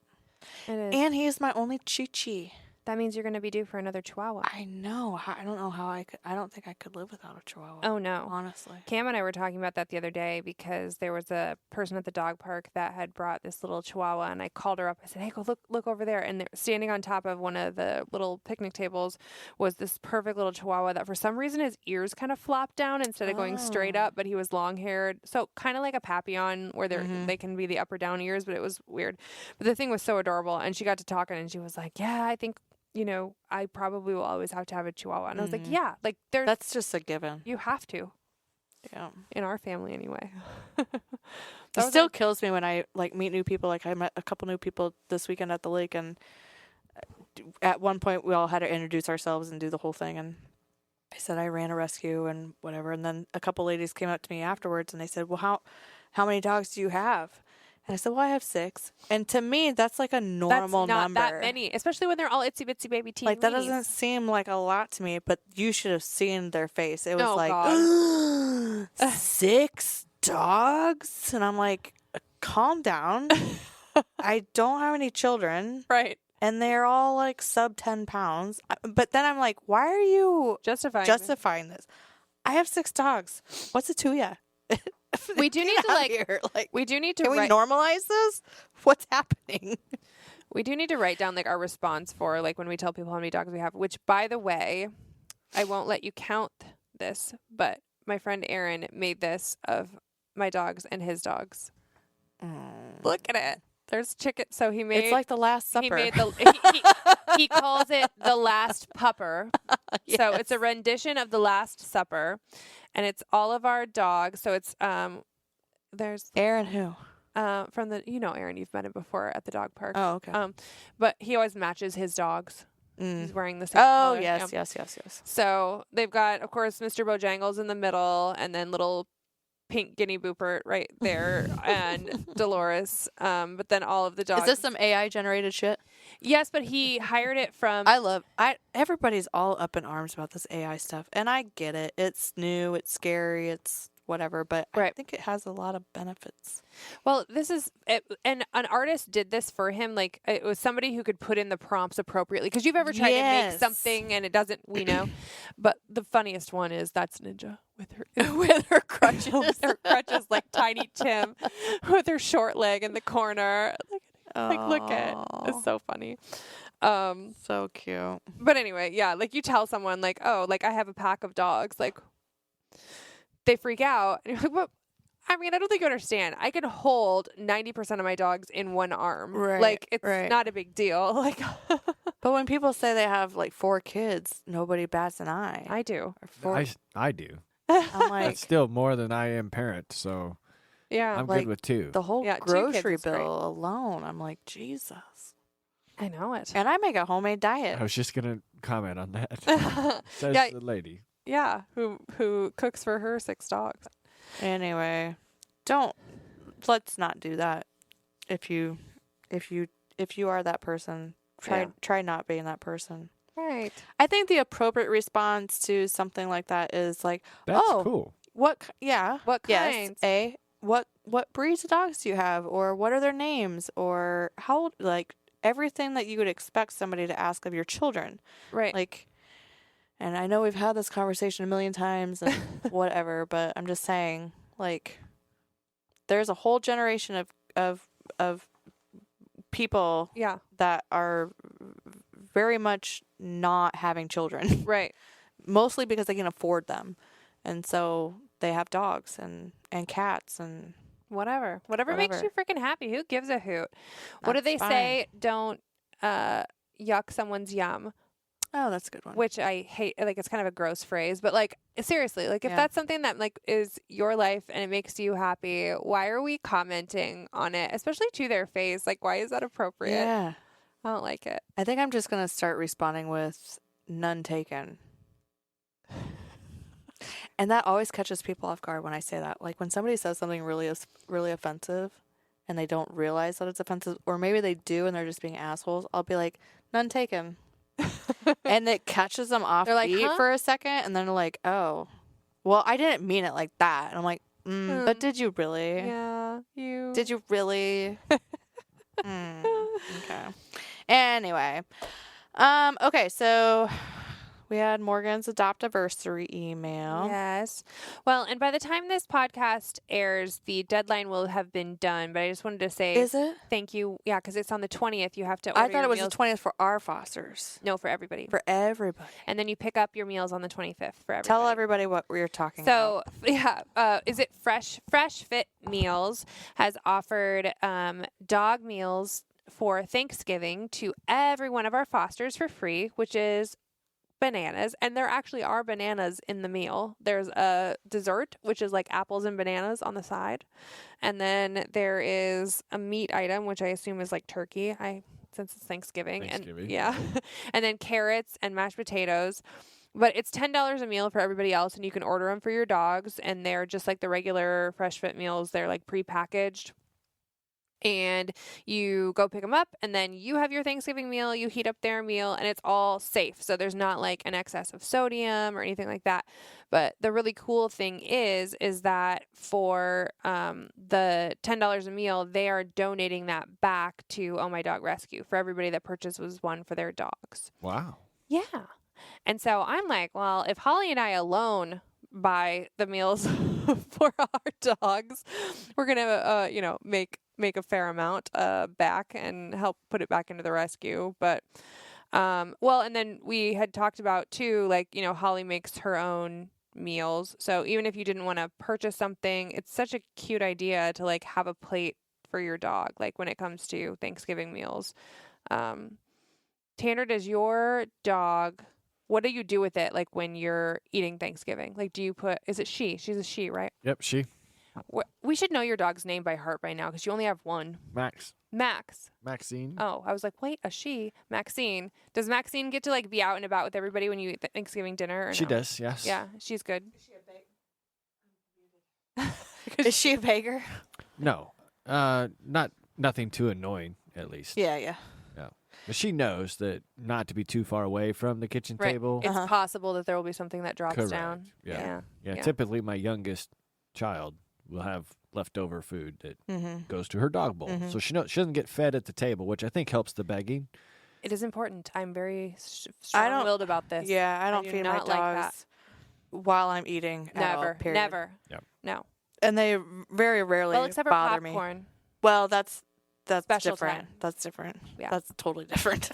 not. It is. and he is my only Chi-Chi. That means you're going to be due for another Chihuahua. I know. I don't know how I don't think I could live without a Chihuahua. Oh, no. Honestly. Cam and I were talking about that the other day because there was a person at the dog park that had brought this little Chihuahua, and I called her up. I said, hey, go look over there. And there, standing on top of one of the little picnic tables was this perfect little Chihuahua that for some reason his ears kind of flopped down instead of going straight up, but he was long-haired. So kind of like a Papillon where they can be the up or down ears, but it was weird. But the thing was so adorable, and she got to talking, and she was like, yeah, I think, you know, I probably will always have to have a Chihuahua. And I was like, yeah, like That's just a given. you have to. Yeah. In our family anyway. It still kills me when I like meet new people. Like I met a couple new people this weekend at the lake, and at one point we all had to introduce ourselves and do the whole thing. And I said I ran a rescue and whatever. And then a couple ladies came up to me afterwards and they said, well, how many dogs do you have? And I said, well, I have 6. And to me, that's like a normal That's not number. that many, especially when they're all itsy bitsy baby teeny Like that weenies. doesn't seem like a lot to me, but you should have seen their face. It was Oh, like 6 dogs, and I'm like, calm down. I don't have any children, right. and they're all like sub 10 pounds. But then I'm like, why are you justifying this? I have 6 dogs. What's it to you? We do need to we do need to can we normalize this? What's happening? We do need to write down like our response for like when we tell people how many dogs we have, which by the way, I won't let you count this, but my friend Aaron made this of my dogs and his dogs. Look at it. There's chicken. So he made It's like the Last Supper. He made he calls it the Last Pupper. Yes. So it's a rendition of the Last Supper, and it's all of our dogs. So it's there's Aaron who? from the, Aaron, you've met him before at the dog park. Oh, okay. But he always matches his dogs. Mm. He's wearing the same Oh, color. yes, Yeah. yes. So they've got, of course, Mr. Bojangles in the middle, and then little pink Guinea Boopert right there, and Dolores. But then all of the dogs. Is this some AI generated shit? Yes, but he hired it from. Everybody's all up in arms about this AI stuff, and I get it. It's new, it's scary, it's whatever, but I Right. think it has a lot of benefits. Well, this is, and an artist did this for him. Like, it was somebody who could put in the prompts appropriately. Because you've ever tried to make Yes. something and it doesn't, we know. But the funniest one is that's Ninja with her With her crutches. with her crutches, like Tiny Tim with her short leg in the corner. Look at it's so funny. So cute. But anyway, yeah, like you tell someone like, oh, like I have a pack of dogs, like they freak out. And you're like, well, I mean, I don't think you understand. I can hold 90% of my dogs in one arm. Right, Like it's right. not a big deal. Like But when people say they have like 4 kids, nobody bats an eye. I do. Or 4, I do. I'm like, That's still more than I am parent, so Yeah. I'm like, good with 2. the whole Yeah, 2 kids grocery is great. bill alone, I'm like, Jesus. I know it. And I make a homemade diet. I was just gonna comment on that. Says Yeah. the lady. Yeah, who cooks for her 6 dogs. Anyway, let's not do that. If you are that person, try not being that person. Right. I think the appropriate response to something like that is like, That's oh, cool. what kinds? Yes, what breeds of dogs do you have, or what are their names, or how old, like everything that you would expect somebody to ask of your children. Right. Like, and I know we've had this conversation a million times and whatever, but I'm just saying, like, there's a whole generation of people Yeah. that are very much not having children, Right. mostly because they can afford them, and so they have dogs and cats and Whatever makes Whatever. you freaking happy. Who gives a hoot? What do That's they fine. say? Don't yuck someone's yum, Oh, that's a good one. which I hate. Like, it's kind of a gross phrase, but like seriously, like if Yeah. that's something that like is your life and it makes you happy, why are we commenting on it, especially to their face? Like, why is that appropriate? Yeah. I don't like it. I think I'm just going to start responding with none taken. And that always catches people off guard when I say that. Like when somebody says something really offensive and they don't realize that it's offensive, or maybe they do and they're just being assholes, I'll be like, none taken. And it catches them off They're like, beat huh? for a second, and then they're like, oh, well, I didn't mean it like that. And I'm like, but did you really? Yeah, you. Did you really? Okay. Anyway. Okay, so we had Morgan's Adoptiversary email. Yes. Well, and by the time this podcast airs, the deadline will have been done. But I just wanted to say, Is it? thank you. Yeah, because it's on the 20th. You have to order I thought your it was meals. the 20th for our fosters. No, for everybody. For everybody. And then you pick up your meals on the 25th for everybody. Tell everybody what we're talking about. So, yeah, is it Fresh Fit Meals has offered dog meals for Thanksgiving to every one of our fosters for free, which is bananas. And there actually are bananas in the meal. There's a dessert, which is like apples and bananas on the side. And then there is a meat item, which I assume is like turkey. Since it's Thanksgiving. And yeah. And then carrots and mashed potatoes. But it's $10 a meal for everybody else, and you can order them for your dogs, and they're just like the regular Fresh Fit meals. They're like prepackaged. And you go pick them up, and then you have your Thanksgiving meal, you heat up their meal, and it's all safe. So there's not like an excess of sodium or anything like that. But the really cool thing is that for the $10 a meal, they are donating that back to Oh My Dog Rescue for everybody that purchases one for their dogs. Wow. Yeah. And so I'm like, well, if Holly and I alone buy the meals for our dogs, we're going to, make a fair amount back and help put it back into the rescue. But, and then we had talked about too, like, Holly makes her own meals. So even if you didn't want to purchase something, it's such a cute idea to like have a plate for your dog. Like when it comes to Thanksgiving meals, Tanner, does your dog, what do you do with it? Like when you're eating Thanksgiving, like do you is it she? She's a she, right? Yep, she. We should know your dog's name by heart by now because you only have one. Max. Maxine. Oh, I was like, wait, a she. Maxine. Does Maxine get to like be out and about with everybody when you eat Thanksgiving dinner? Or She no? does, yes. Yeah, she's good. Is she a baker? No. Nothing too annoying, at least. Yeah. But she knows that not to be too far away from the kitchen Right. table. It's possible that there will be something that drops Correct. down. Yeah. Yeah. Typically, my youngest child will have leftover food that goes to her dog bowl. So she doesn't get fed at the table, which I think helps the begging. It is important. I'm very strong-willed about this. Yeah, I don't do feed my not dogs like that. while I'm eating. at all, Never. period. Never. Yep. No. And they very rarely Well, except for bother me. popcorn. Well, that's Special different. time. That's different. Yeah. That's totally different.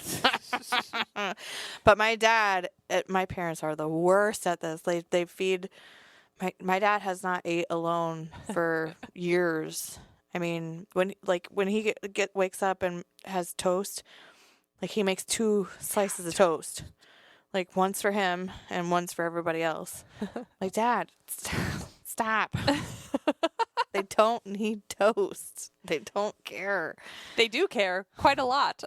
But my dad, my parents are the worst at this. They feed. My dad has not ate alone for years. I mean, when he wakes up and has toast, like he makes 2 slices of toast, like once for him and once for everybody else. Like, Dad, stop. They don't need toast. They don't care. They do care quite a lot.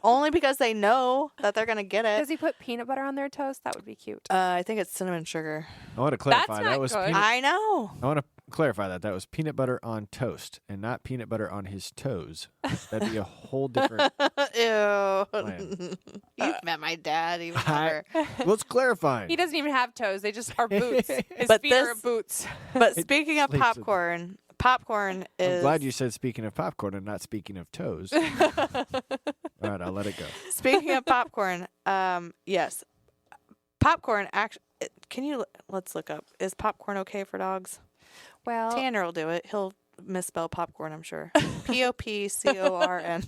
Only because they know that they're going to get Does it. he put peanut butter on their toast? That would be cute. I think it's cinnamon sugar. I want to clarify That's that not was good. peanut. I know. I want to clarify that was peanut butter on toast and not peanut butter on his toes. That'd be a whole different. Ew. Plan. You've met my dad even better. Let's clarify. He doesn't even have toes. They just are boots. His But feet are this- boots. But speaking of sleeps with- popcorn is. I'm glad you said speaking of popcorn and not speaking of toes. All right, I'll let it go. Speaking of popcorn, yes, popcorn. Let's look up. Is popcorn okay for dogs? Well, Tanner will do it. He'll misspell popcorn, I'm sure. Popcorn.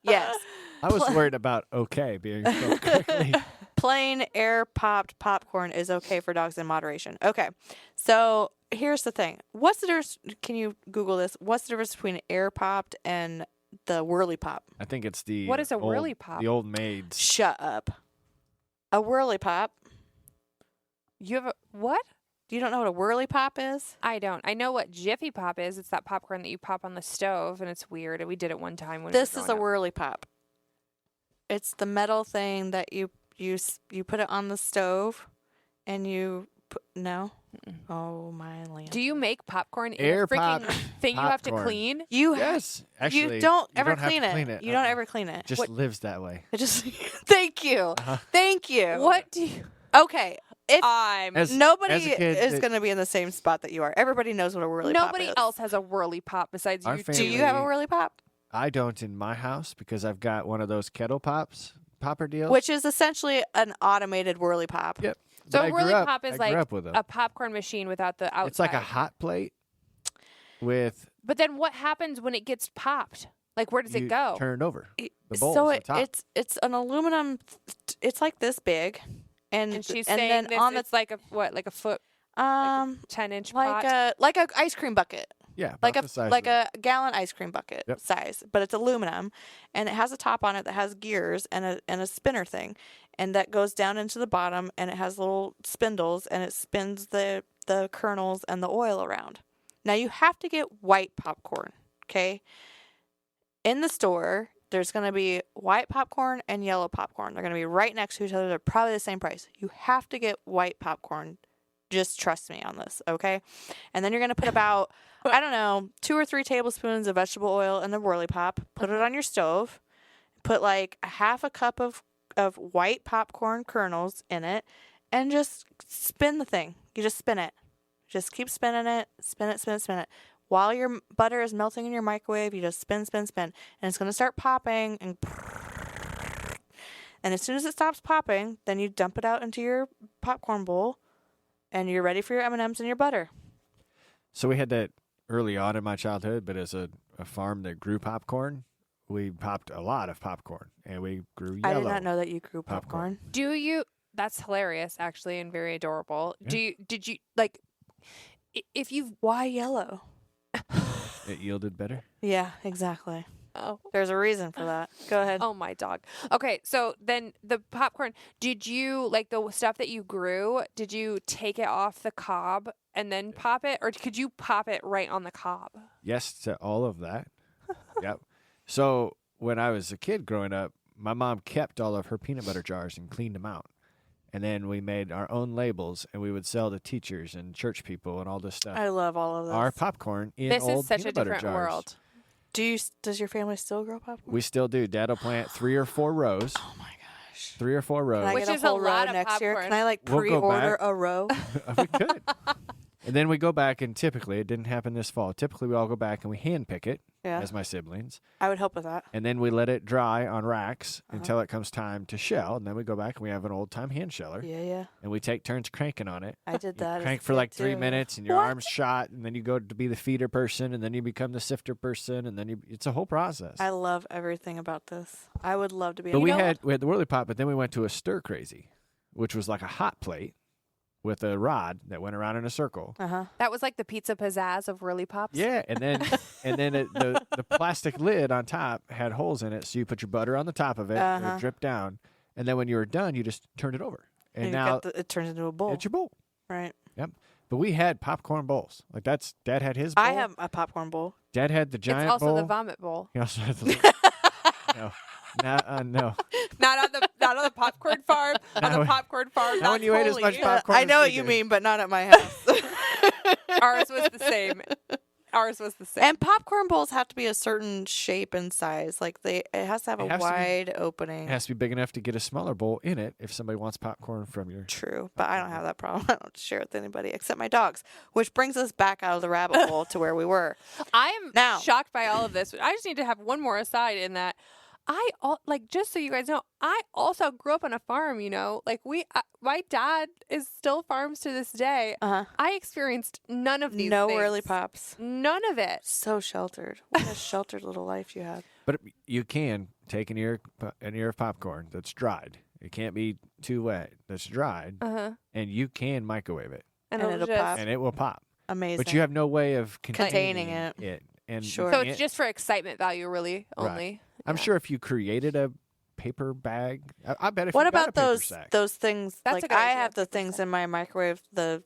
Yes. I was worried about okay being spelled correctly. Plain air popped popcorn is okay for dogs in moderation. Okay. So here's the thing. What's the difference? Can you Google this? What's the difference between air popped and the whirly pop? I think it's the What is a old- whirly pop? The old maids. Shut up. A whirly pop. you have a what? You don't know what a whirly pop is? I don't. I know what Jiffy Pop is. It's that popcorn that you pop on the stove, and it's weird. And we did it one time when This we were is a growing up. whirly pop. It's the metal thing that you put it on the stove, and you put no. Oh my land! Do you make popcorn in Air a freaking pop thing you have to popcorn. clean? You Yes, actually, you don't ever have to clean it. You don't ever clean it. It just lives that way. It just thank you, thank you. What do you? Okay, if I'm. As- nobody as a kid, is it- going to be in the same spot that you are. Everybody knows what a whirly pop Nobody is. else has a whirly pop besides Our you. Do family- you have a whirly pop? I don't in my house because I've got one of those kettle popper deals. Which is essentially an automated whirly pop. Yep. So But I a grew whirly up- pop is I like grew up with them. a popcorn machine without the outside. It's like a hot plate with But then what happens when it gets popped? Like where does you it go? turn it over. The bowls So on top. it's an aluminum. It's like this big, And she's and saying then this, on it's like a what, like a foot, 10-inch like pot. a ice cream bucket, yeah, like about the size like of a gallon ice cream bucket Yep. size, but it's aluminum, and it has a top on it that has gears and a spinner thing, and that goes down into the bottom, and it has little spindles, and it spins the kernels and the oil around. Now you have to get white popcorn, okay? In the store, there's going to be white popcorn and yellow popcorn. They're going to be right next to each other. They're probably the same price. You have to get white popcorn. Just trust me on this, okay? And then you're going to put about, I don't know, 2 or 3 tablespoons of vegetable oil in the whirly pop. Put it on your stove. Put like a half a cup of white popcorn kernels in it, and just spin the thing. You just spin it. Just keep spinning it. Spin it, spin it, spin it. While your butter is melting in your microwave, you just spin, spin, spin. And it's going to start popping. And as soon as it stops popping, then you dump it out into your popcorn bowl. And you're ready for your M&Ms and your butter. So we had that early on in my childhood, but as a farm that grew popcorn, we popped a lot of popcorn, and we grew yellow. I did not know that you grew popcorn. Do you? That's hilarious, actually, and very adorable. Yeah. Did you like? If you've Why yellow? It yielded better. Yeah, exactly. Oh. There's a reason for that. Go ahead. Oh, my dog. Okay, so then the popcorn, did you, like the stuff that you grew, did you take it off the cob and then pop it? Or could you pop it right on the cob? Yes to all of that. Yep. So when I was a kid growing up, my mom kept all of her peanut butter jars and cleaned them out. And then we made our own labels, and we would sell to teachers and church people and all this stuff. I love all of this. Our popcorn in This old is such a peanut butter different jars. world. Does your family still grow popcorn? We still do. Dad will plant 3 or 4 rows. Oh my gosh. 3 or 4 rows. Can I Which get is a a whole lot row of next year? popcorn. Can I like We'll go pre-order back. a row? We could. And then we go back, and typically, it didn't happen this fall. Typically, we all go back and we hand pick it Yeah. as my siblings. I would help with that. And then we let it dry on racks until it comes time to shell. And then we go back and we have an old time hand sheller. Yeah. And we take turns cranking on it. I did You that. as crank a for kid, like 3 too. minutes, and your What? arm's shot. And then you go to be the feeder person, and then you become the sifter person. And then it's a whole process. I love everything about this. I would love to be. But a we had the whirly pop, but then we went to a stir crazy, which was like a hot plate with a rod that went around in a circle. That was like the pizza pizzazz of Whirly Pops. Yeah, and then the plastic lid on top had holes in it, so you put your butter on the top of it, and it dripped down, and then when you were done, you just turned it over, and you've now got it turns into a bowl. it's your bowl. Right. Yep. But we had popcorn bowls. Like Dad had his bowl. I have a popcorn bowl. Dad had the giant It's also bowl. the vomit bowl. He also had the no. No. Not on the popcorn farm. On the popcorn farm. Not when you ate as much popcorn. I know as what we you did. mean, but not at my house. Ours was the same. Ours was the same. And popcorn bowls have to be a certain shape and size. Like it has to have It a has to be- wide opening. It has to be big enough to get a smaller bowl in it if somebody wants popcorn from your. True, but I don't have that problem. I don't share with anybody except my dogs, which brings us back out of the rabbit hole to where we were. I am Now- shocked by all of this. I just need to have one more aside in that just so you guys know, I also grew up on a farm, like my dad is still farms to this day. I experienced none of these No things. whirly pops. None of it. So sheltered. What a sheltered little life you have. But you can take an ear of popcorn that's dried. It can't be too wet. That's dried, and you can microwave it, And And it'll it'll just, pop. and it will pop. Amazing. But you have no way of Containing containing it. And Sure. So you it's can't- just for excitement value, really, Right. only. I'm Yeah. sure if you created a paper bag, I bet if What you got a about paper those sack. those things? That's a Like good I idea. have the things in my microwave, the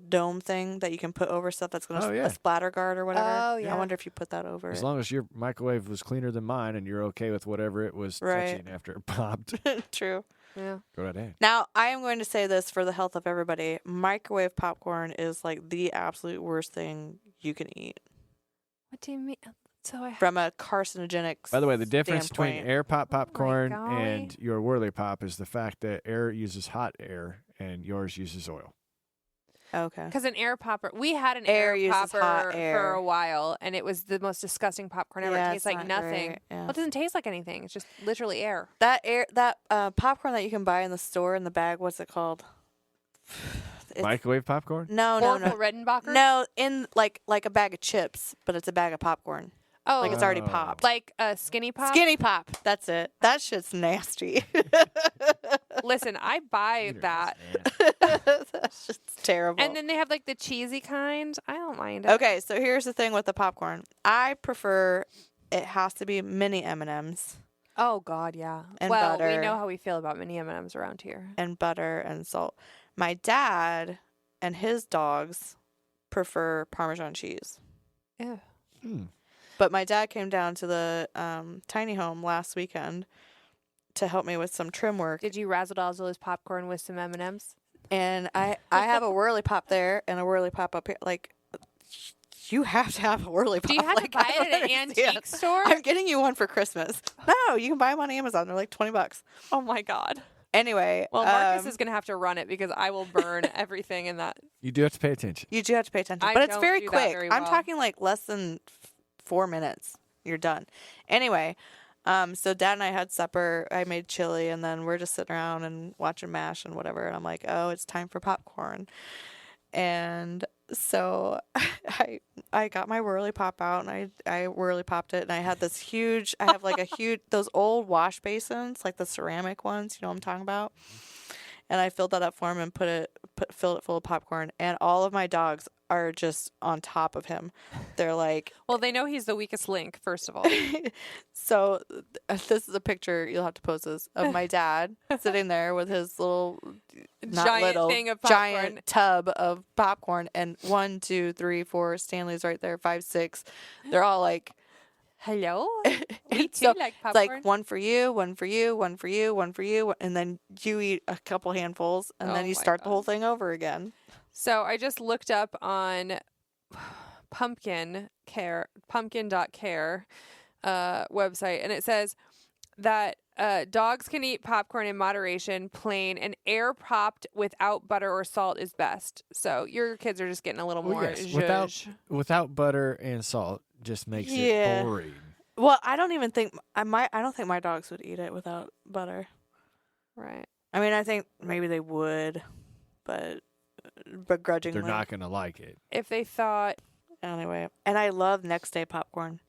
dome thing that you can put over stuff that's going to Oh, yeah. a splatter guard or whatever. Oh, yeah. I wonder if you put that over. As it. long as your microwave was cleaner than mine and you're okay with whatever it was Right. touching after it popped, True. Yeah. go right ahead. Now, I am going to say this for the health of everybody. Microwave popcorn is like the absolute worst thing you can eat What do you mean? So I from a carcinogenic By the way, the difference standpoint. between air pop popcorn golly. and your whirly pop is the fact that air uses hot air and yours uses oil. Okay. Because an air popper, we had an Air air uses popper hot for air. a while, and it was the most disgusting popcorn ever. Yeah, It it's tastes like not nothing. great, yeah. Well, it doesn't taste like anything. It's just literally air. That popcorn that you can buy in the store in the bag, what's it called? It's- Microwave popcorn? No, Orville Redenbacher? No, in like a bag of chips, but it's a bag of popcorn. Oh, Like it's already Oh. popped. like a skinny pop? Skinny pop. That's it. That shit's nasty. Listen, I buy that. That's just terrible. And then they have like the cheesy kind. I don't mind it. Okay, so here's the thing with the popcorn. I prefer it has to be mini M&Ms Oh, God, yeah. And well, we butter. know how we feel about mini M&Ms around here. and butter and salt. My dad and his dogs prefer Parmesan cheese. Ew. But my dad came down to the tiny home last weekend to help me with some trim work. Did you razzle-dazzle his popcorn with some M&Ms? And I have a whirly pop there and a whirly pop up here. Like, you have to have a whirly pop. Do you have Like, to buy I it don't at an understand. antique store? I'm getting you one for Christmas. No, you can buy them on Amazon. They're like $20. Oh, my God. Anyway, Well, Marcus is going to have to run it because I will burn everything in that. You do have to pay attention. you do have to pay attention, I but it's don't very do that quick. very I'm well. talking like less than 4 minutes. You're done. Anyway, so Dad and I had supper. I made chili, and then we're just sitting around and watching MASH and whatever. And I'm like, oh, it's time for popcorn. And so I got my whirly pop out, and I whirly popped it, and I had this huge. I have like a huge those old wash basins, like the ceramic ones. You know what I'm talking about? and I filled that up for him and filled it full of popcorn. And all of my dogs are just on top of him. They're like, Well, they know he's the weakest link, first of all. so this is a picture, you'll have to post this, of my dad sitting there with his little Thing of popcorn. giant tub of popcorn, and 1, 2, 3, 4 Stanley's right there, 5, 6. They're all like, Hello? We too so like it's popcorn. like one for you, one for you, one for you, one for you, and then you eat a couple handfuls, and then Oh you my start the whole God. thing over again. So I just looked up on pumpkin.care website, and it says that dogs can eat popcorn in moderation, plain, and air popped without butter or salt is best. So your kids are just getting a little Well, more yes, zhuzh. without butter and salt just makes Yeah. it boring. Well, I don't even think I don't think my dogs would eat it without butter. Right. I mean, I think maybe they would, but begrudgingly. They're not going to like it. If they thought, Anyway, and I love next day popcorn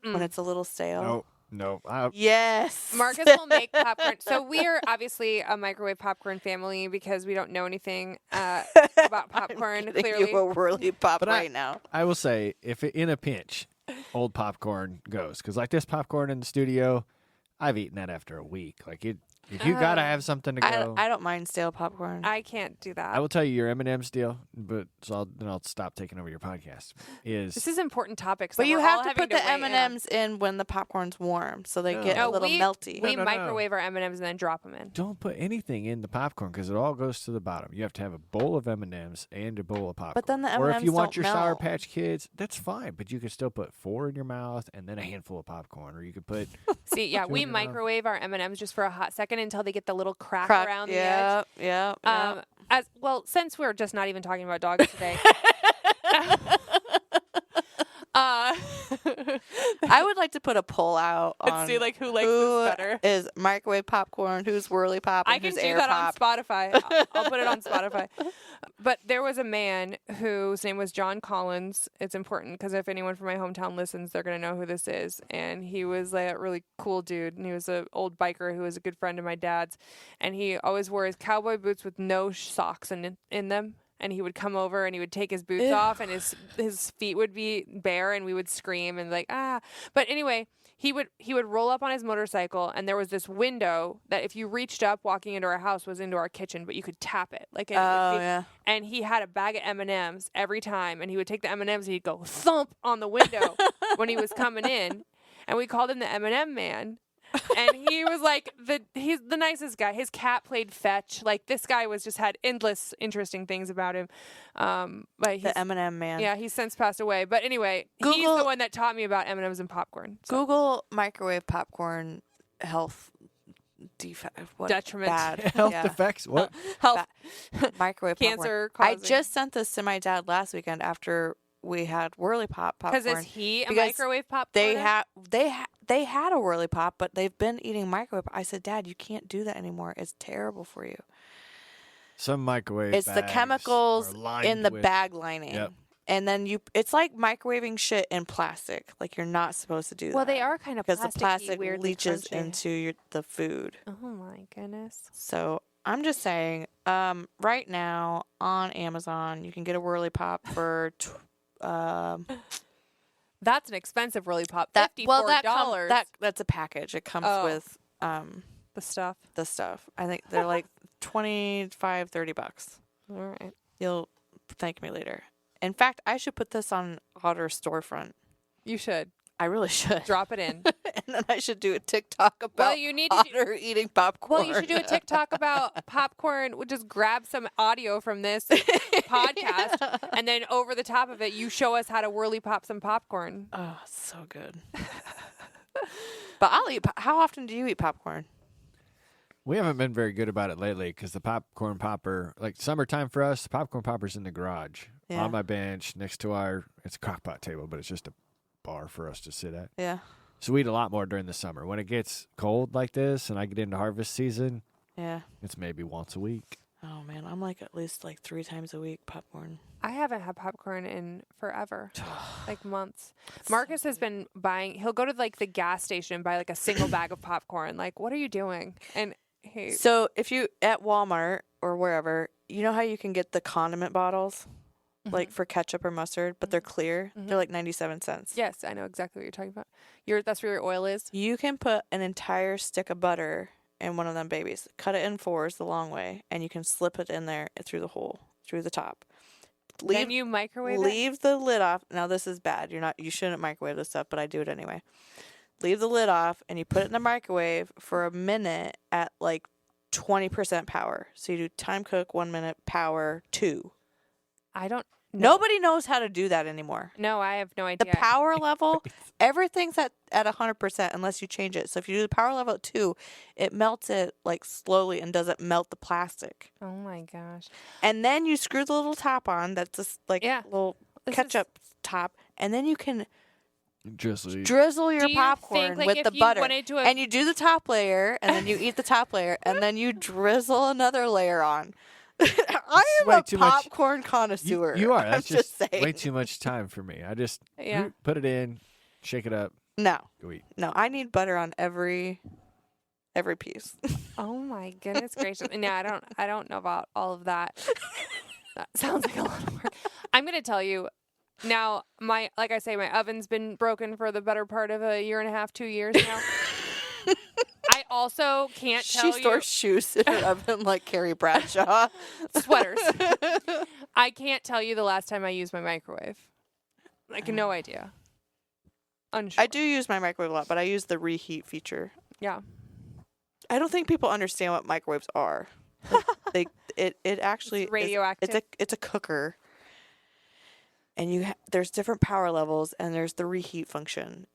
when it's a little stale. No. Yes. Marcus will make popcorn. So we are obviously a microwave popcorn family because we don't know anything about popcorn. I'm getting Clearly, you a whirly pop But right now. I will say, if in a pinch, old popcorn goes. Because like this popcorn in the studio, I've eaten that after a week. Like if you got to have something to go. I don't mind stale popcorn. I can't do that. I will tell you your M&M's deal, but then I'll stop taking over your podcast. This is important topics. But that you we're have all to having put the weigh in on. M&Ms in when the popcorn's warm, so they get a No, little melty. We No. microwave our M&Ms and then drop them in. Don't put anything in the popcorn because it all goes to the bottom. You have to have a bowl of M&Ms and a bowl of popcorn. But then the or if M&Ms you want don't your Sour melt. Patch Kids, that's fine. But you can still put 4 in your mouth and then a handful of popcorn. Or you could put See, yeah, we in your mouth. microwave our M&Ms just for a hot second until they get the little crack around the edge. Yeah. As well, since we're just not even talking about dogs today. I would like to put a poll out on Let's see, like, who likes who this better. is microwave popcorn, who's whirly pop, and I can who's do air that pop. on Spotify. I'll put it on Spotify. But there was a man whose name was John Collins. It's important because if anyone from my hometown listens, they're going to know who this is. And he was like a really cool dude. And he was an old biker who was a good friend of my dad's. And he always wore his cowboy boots with no socks in them. And he would come over and he would take his boots off and his feet would be bare and we would scream and like, ah. But anyway, he would roll up on his motorcycle and there was this window that if you reached up walking into our house was into our kitchen, but you could tap it. Like, and, Yeah. and he had a bag of M&Ms every time and he would take the M&Ms and he'd go thump on the window when he was coming in. And we called him the M&M man. And he was like he's the nicest guy. His cat played fetch. Like this guy had endless interesting things about him. But he's, The M&M man. yeah, he's since passed away. But anyway, he's Google- the one that taught me about M&Ms and popcorn. So. Google microwave popcorn health defect. What Detriment. Bad. health Yeah. effects. What? Health Microwave popcorn. cancer I causing. just sent this to my dad last weekend after we had whirly popcorn. because is he a because microwave popcorn? They had a whirly pop, but they've been eating microwave. I said, Dad, you can't do that anymore. It's terrible for you. Some microwave It's the bags chemicals are lined in the with- bag lining. Yep. And then it's like microwaving shit in plastic. Like you're not supposed to do that. Well, they are kind of because the plasticky, plastic weirdly leaches crunchy. into the food. Oh my goodness. So I'm just saying, right now on Amazon, you can get a whirly pop for That's an expensive whirly pop. $54. That's a package. It comes Oh. with the stuff. the stuff. I think they're like $25-$30. All right. You'll thank me later. In fact, I should put this on Otter storefront. You should I really should. drop it in. And then I should do a TikTok about Well, you need to Otter eating popcorn. Well, you should do a TikTok about popcorn. We'll just grab some audio from this podcast, and then over the top of it, you show us how to whirly pop some popcorn. Oh, so good. But I'll eat. How often do you eat popcorn? We haven't been very good about it lately because the popcorn popper, like summertime for us, the popcorn popper's in the garage Yeah. on my bench next to it's a crockpot table, but it's just a bar for us to sit at. Yeah. So we eat a lot more during the summer. When it gets cold like this and I get into harvest season, Yeah. it's maybe once a week. Oh man, I'm like at least like 3 times a week popcorn. I haven't had popcorn in forever, like months. Marcus has been buying. He'll go to like the gas station and buy like a single bag of popcorn. Like, what are you doing? And hate. So if you at Walmart or wherever, you know how you can get the condiment bottles, like for ketchup or mustard, but they're clear. They're like 97 cents. Yes, I know exactly what you're talking about. That's where your oil is. You can put an entire stick of butter in one of them babies. Cut it in fours the long way, and you can slip it in there through the hole, through the top. Then you microwave it? Leave the lid off. Now this is bad. You shouldn't microwave this stuff, but I do it anyway. Leave the lid off, and you put it in the microwave for a minute at like 20% power. So you do time cook 1 minute, power 2. I don't. Nobody knows how to do that anymore. No, I have no idea. The power level, everything's at 100% unless you change it. So if you do the power level at 2, it melts it like slowly and doesn't melt the plastic. Oh my gosh. And then you screw the little top on. That's just like little ketchup top, and then you can drizzle your popcorn with the butter. And you do the top layer, and then you eat the top layer, and then you drizzle another layer on. I am a popcorn connoisseur. You are. That's just saying. Way too much time for me. I just put it in, shake it up. No. Go eat. No, I need butter on every piece. Oh my goodness gracious. No, I don't know about all of that. That sounds like a lot of work. I'm going to tell you now, like I say, my oven's been broken for the better part of a year and a half, 2 years now. I also can't tell you. She stores shoes in her oven like Carrie Bradshaw. Sweaters. I can't tell you the last time I used my microwave. Like, no idea. Unsure. I do use my microwave a lot, but I use the reheat feature. Yeah. I don't think people understand what microwaves are. Like, it actually it's radioactive. It's a cooker, and there's different power levels, and there's the reheat function.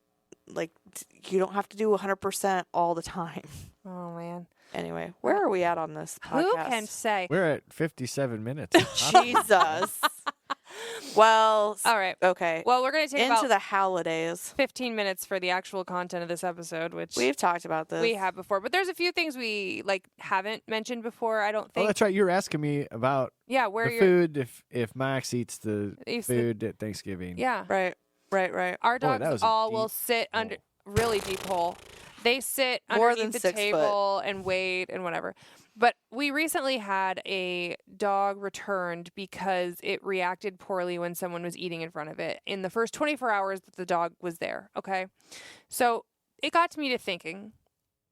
Like, you don't have to do 100% all the time. Oh man. Anyway, where are we at on this podcast? Who can say? We're at 57 minutes. Jesus. Well, all right. Okay. Well, we're going to take into about the howlidays. 15 minutes for the actual content of this episode, which we've talked about this. We have before, but there's a few things we haven't mentioned before. I don't think. Oh, that's right. You were asking me about where the food if Max eats the food at Thanksgiving. Yeah. Right. Our dogs will sit under really deep hole. They sit underneath the table and wait and whatever. But we recently had a dog returned because it reacted poorly when someone was eating in front of it in the first 24 hours that the dog was there. Okay. So it got me to thinking,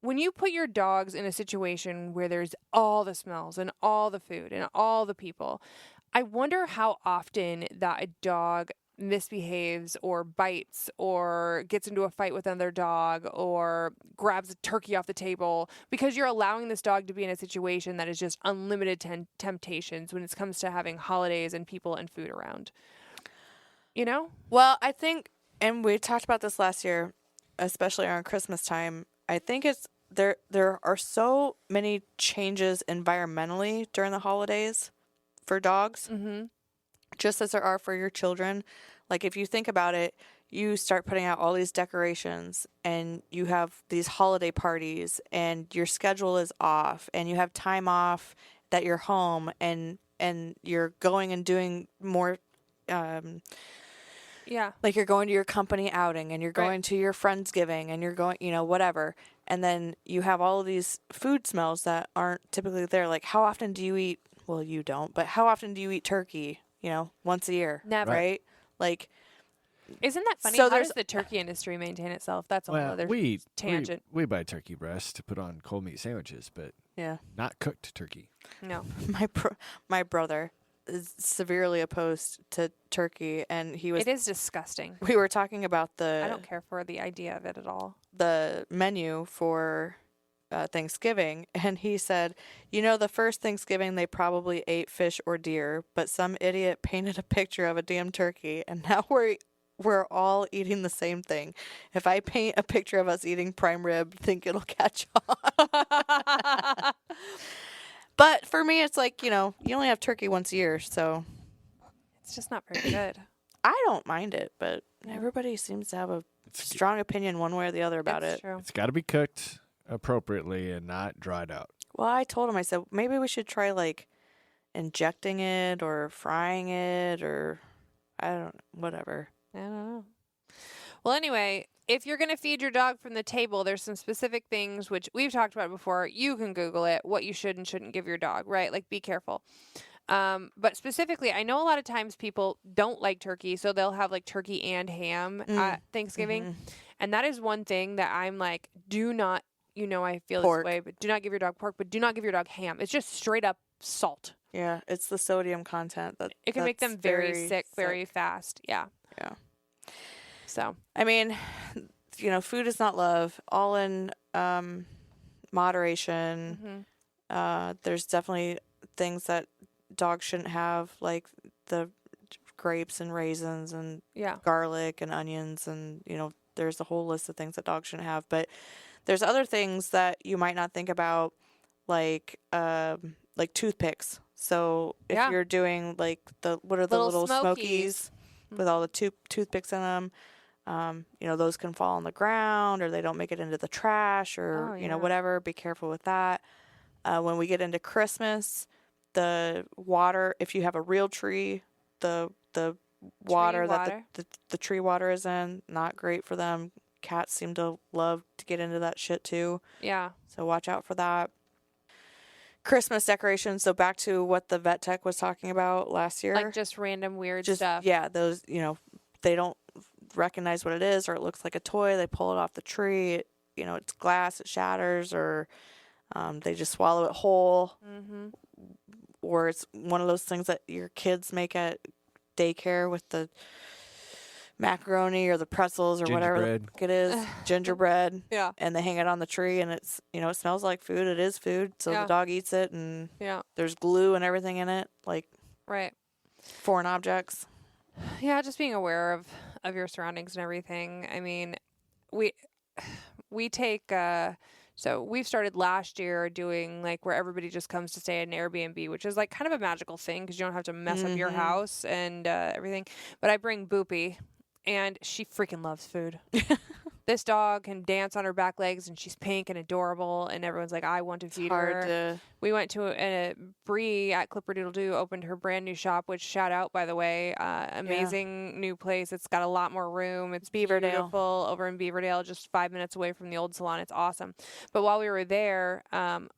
when you put your dogs in a situation where there's all the smells and all the food and all the people, I wonder how often that a dog misbehaves or bites or gets into a fight with another dog or grabs a turkey off the table because you're allowing this dog to be in a situation that is just unlimited temptations when it comes to having holidays and people and food around. You know? Well, I think, and we talked about this last year, especially around Christmas time, I think it's there are so many changes environmentally during the holidays for dogs. Mm-hmm. Just as there are for your children. Like, if you think about it, you start putting out all these decorations and you have these holiday parties and your schedule is off and you have time off that you're home and you're going and doing more, like you're going to your company outing and you're going to your Friendsgiving and you're going, whatever. And then you have all of these food smells that aren't typically there. Like, how often do you eat, well, you don't, but how often do you eat turkey? Once a year. Never. Right? Like, isn't that funny? How does the turkey industry maintain itself? That's a whole other tangent. We buy turkey breasts to put on cold meat sandwiches, but not cooked turkey. No. My brother is severely opposed to turkey, and it is disgusting. We were talking about I don't care for the idea of it at all. The menu for Thanksgiving, and he said, the first Thanksgiving they probably ate fish or deer, but some idiot painted a picture of a damn turkey, and now we're all eating the same thing. If I paint a picture of us eating prime rib, think it'll catch on. But for me, it's like, you only have turkey once a year, so it's just not very good. I don't mind it, but everybody seems to have a strong opinion one way or the other about it. True. It's got to be cooked appropriately and not dried out. Well, I told him, I said, maybe we should try like injecting it or frying it or whatever. I don't know. Well, anyway, if you're going to feed your dog from the table, there's some specific things which we've talked about before. You can Google it, what you should and shouldn't give your dog, right? Like, be careful. But specifically, I know a lot of times people don't like turkey, so they'll have like turkey and ham at Thanksgiving. Mm-hmm. And that is one thing that I'm like, do not, I feel Pork. this way, but do not give your dog pork, but do not give your dog ham. It's just straight up salt. Yeah, it's the sodium content that It can make them very sick very fast. Yeah. Yeah. So, I mean, food is not love. All in moderation. There's definitely things that dogs shouldn't have, like the grapes and raisins and garlic and onions, and there's a whole list of things that dogs shouldn't have. But there's other things that you might not think about, like toothpicks. So if you're doing like what are the little smokies with all the toothpicks in them, those can fall on the ground, or they don't make it into the trash, or whatever. Be careful with that. When we get into Christmas, the water, if you have a real tree, the water that the tree water is in, not great for them. Cats seem to love to get into that shit too. Yeah. So watch out for that. Christmas decorations. So back to what the vet tech was talking about last year. Like just random weird stuff. Yeah, those, they don't recognize what it is, or it looks like a toy. They pull it off the tree. It's glass, it shatters, or they just swallow it whole. Or it's one of those things that your kids make at daycare with the macaroni or the pretzels or whatever it is, gingerbread. Yeah. And they hang it on the tree, and it's, it smells like food. It is food. So the dog eats it, and there's glue and everything in it, like foreign objects. Yeah, just being aware of your surroundings and everything. I mean, we take so we've started last year doing like where everybody just comes to stay at an Airbnb, which is like kind of a magical thing because you don't have to mess up your house and everything. But I bring Boopy, and she freaking loves food. This dog can dance on her back legs, and she's pink and adorable, and everyone's like, I want to feed her. We went to Bree at Clipperdoodle-Doo, opened her brand new shop, which shout out, by the way, amazing new place. It's got a lot more room. It's beautiful over in Beaverdale, just 5 minutes away from the old salon. It's awesome. But while we were there,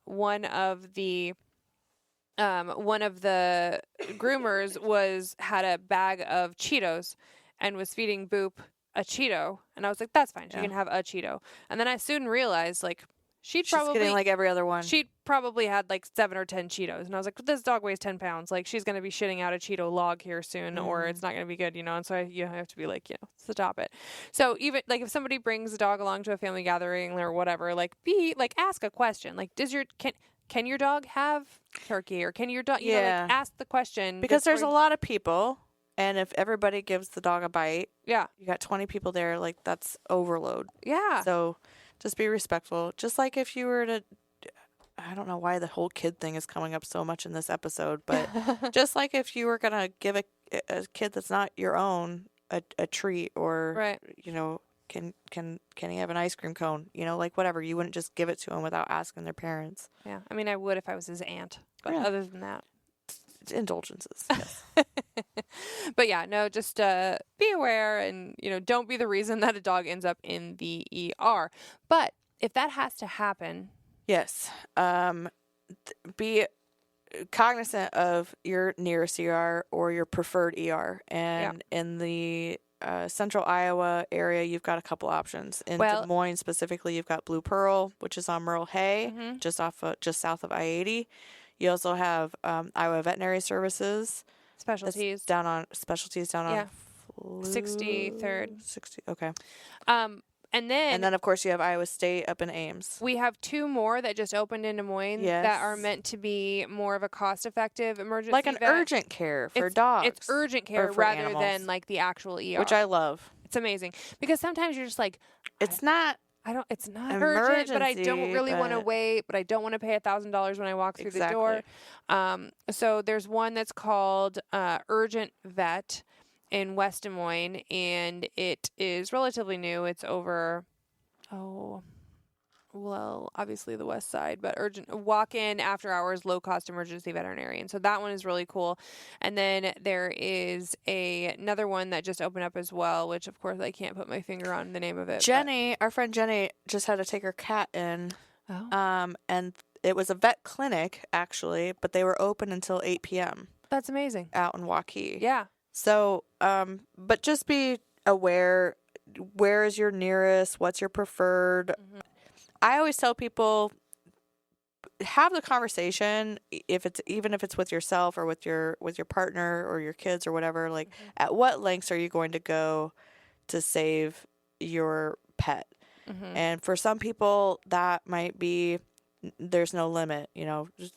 one of the groomers had a bag of Cheetos and was feeding Boop a Cheeto, and I was like, that's fine, she can have a Cheeto. And then I soon realized, like, she's probably getting like every other one. She'd probably had like 7 or 10 Cheetos, and I was like, this dog weighs 10 pounds, like she's gonna be shitting out a Cheeto log here soon, or it's not gonna be good, and so I have to be like, stop it. So even like if somebody brings a dog along to a family gathering or whatever, like ask a question, like, can your dog have turkey, or can your dog ask the question, because there's a lot of people. And if everybody gives the dog a bite, you got 20 people there, like that's overload. Yeah. So just be respectful. Just like if you were to, I don't know why the whole kid thing is coming up so much in this episode, but just like if you were going to give a kid that's not your own a treat, or, can he have an ice cream cone? Like whatever. You wouldn't just give it to him without asking their parents. Yeah. I mean, I would if I was his aunt, but other than that. Indulgences. Yes. But just be aware, and don't be the reason that a dog ends up in the ER. But if that has to happen, yes, be cognizant of your nearest ER or your preferred ER. And in the central Iowa area, you've got a couple options. In Des Moines specifically, you've got Blue Pearl, which is on Merle Hay, just south of I-80. You also have Iowa Veterinary Services. Specialties down on 63rd. 60. Okay. And then of course you have Iowa State up in Ames. We have 2 more that just opened in Des Moines that are meant to be more of a cost-effective emergency, like an urgent care for dogs. It's urgent care rather than like the actual ER, which I love. It's amazing because sometimes you're just like, it's not urgent, but I don't really want to wait, but I don't want to pay $1,000 when I walk through the door. So there's one that's called Urgent Vet in West Des Moines, and it is relatively new. It's over well, obviously the west side, but urgent walk-in after hours low cost emergency veterinarian. So that one is really cool. And then there is another one that just opened up as well, which of course I can't put my finger on the name of it. Our friend Jenny just had to take her cat in. Oh. And it was a vet clinic actually, but they were open until 8 p.m. That's amazing. out in Waukee. Yeah. So, but just be aware, where is your nearest, what's your preferred. I always tell people, have the conversation, even if it's with yourself or with your partner or your kids or whatever, like at what lengths are you going to go to save your pet? And for some people that might be, there's no limit, just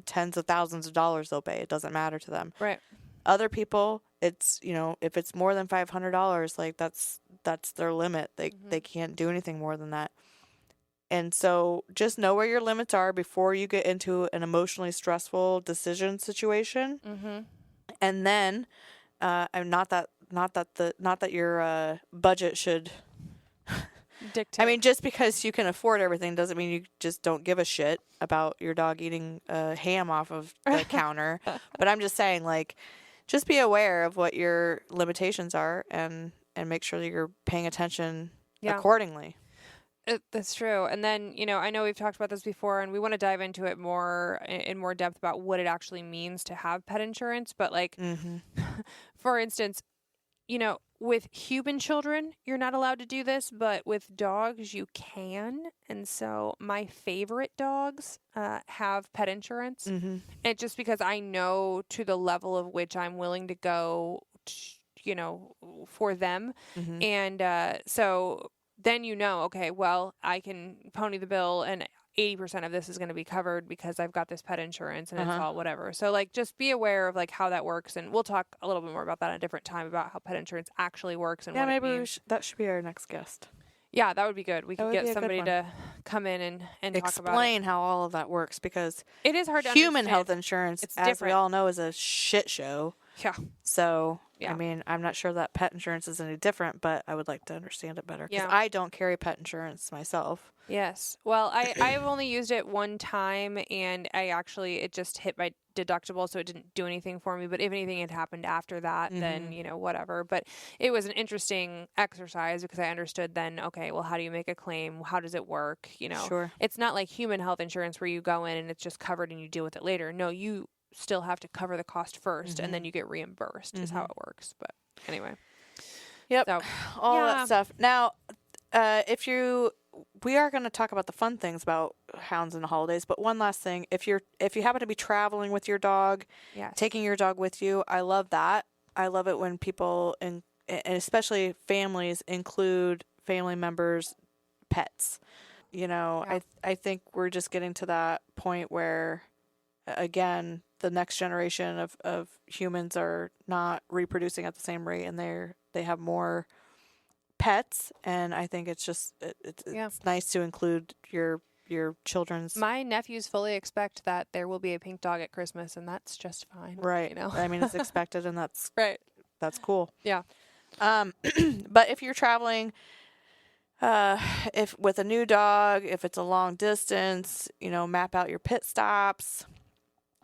tens of thousands of dollars they'll pay. It doesn't matter to them. Right. Other people, it's, if it's more than $500, like that's their limit. They can't do anything more than that. And so just know where your limits are before you get into an emotionally stressful decision situation. And then, not that your budget should Dictate. I mean, just because you can afford everything doesn't mean you just don't give a shit about your dog eating ham off of the counter. But I'm just saying, like, just be aware of what your limitations are and make sure that you're paying attention accordingly. That's true. And then, I know we've talked about this before and we want to dive into it more in more depth about what it actually means to have pet insurance. But like, for instance, with human children, you're not allowed to do this, but with dogs, you can. And so my favorite dogs have pet insurance. And just because I know to the level of which I'm willing to go, for them. And so then okay, well, I can pony the bill and 80% of this is going to be covered because I've got this pet insurance and it's all whatever. So like, just be aware of like how that works. And we'll talk a little bit more about that at a different time about how pet insurance actually works and what it means. That should be our next guest. Yeah, that would be good. We could get somebody to come in and talk about it. Explain how all of that works, because it is hard to human understand. health insurance, It's as different. we all know, is a shit show. Yeah. So, Yeah. I mean, I'm not sure that pet insurance is any different, but I would like to understand it better. Because Yeah. I don't carry pet insurance myself. Yes. Well, I've only used it one time, and it just hit my deductible, so it didn't do anything for me. But if anything had happened after that, then, whatever. But it was an interesting exercise because I understood then, okay, well, how do you make a claim? How does it work? Sure. It's not like human health insurance where you go in and it's just covered and you deal with it later. No, you still have to cover the cost first, and then you get reimbursed is how it works. But anyway. Yep. So, all that stuff. Now, we are going to talk about the fun things about hounds and the holidays, but one last thing, if you happen to be traveling with your dog, taking your dog with you, I love that. I love it when people and especially families include family members' pets. I think we're just getting to that point where, again, the next generation of humans are not reproducing at the same rate, and they have more pets, and I think it's just it's nice to include your children's. My nephews fully expect that there will be a pink dog at Christmas, and that's just fine. Right. I mean, it's expected, and that's right. That's cool. Yeah. But if you're traveling, if with a new dog, if it's a long distance, map out your pit stops.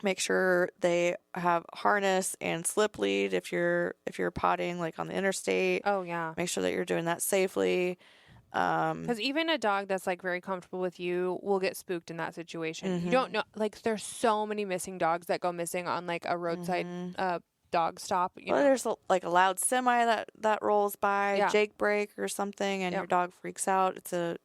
Make sure they have harness and slip lead if you're potting like on the interstate. Oh yeah. Make sure that you're doing that safely. Because even a dog that's like very comfortable with you will get spooked in that situation. You don't know, like there's so many missing dogs that go missing on like a roadside dog stop. There's like a loud semi that rolls by, Jake brake or something, and Yep. your dog freaks out. It's and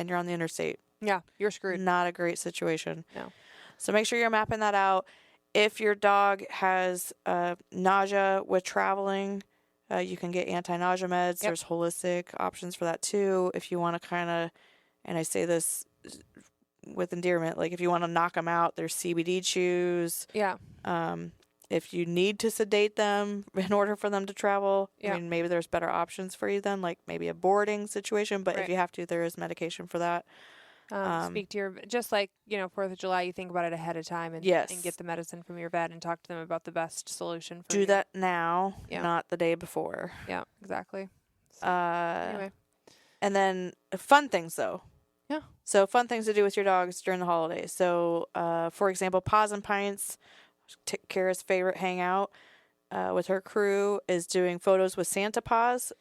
you're on the interstate. Yeah, you're screwed. Not a great situation. No. So make sure you're mapping that out. If your dog has nausea with traveling, you can get anti-nausea meds. Yep. There's holistic options for that too. If you want to kind of, and I say this with endearment, like if you want to knock them out, there's CBD chews. Yeah. If you need to sedate them in order for them to travel, Yeah. I mean, maybe there's better options for you then, like maybe a boarding situation. But Right. if you have to, there is medication for that. Speak to just like 4th of July, you think about it ahead of time and Yes. and get the medicine from your vet and talk to them about the best solution for Do you. that now, Yeah. not the day before. Yeah, exactly. So, Uh, anyway, And then fun things though. Yeah. So fun things to do with your dogs during the holidays. So, for example, Paws and Pints, Kara's favorite hangout with her crew, is doing photos with Santa Paws.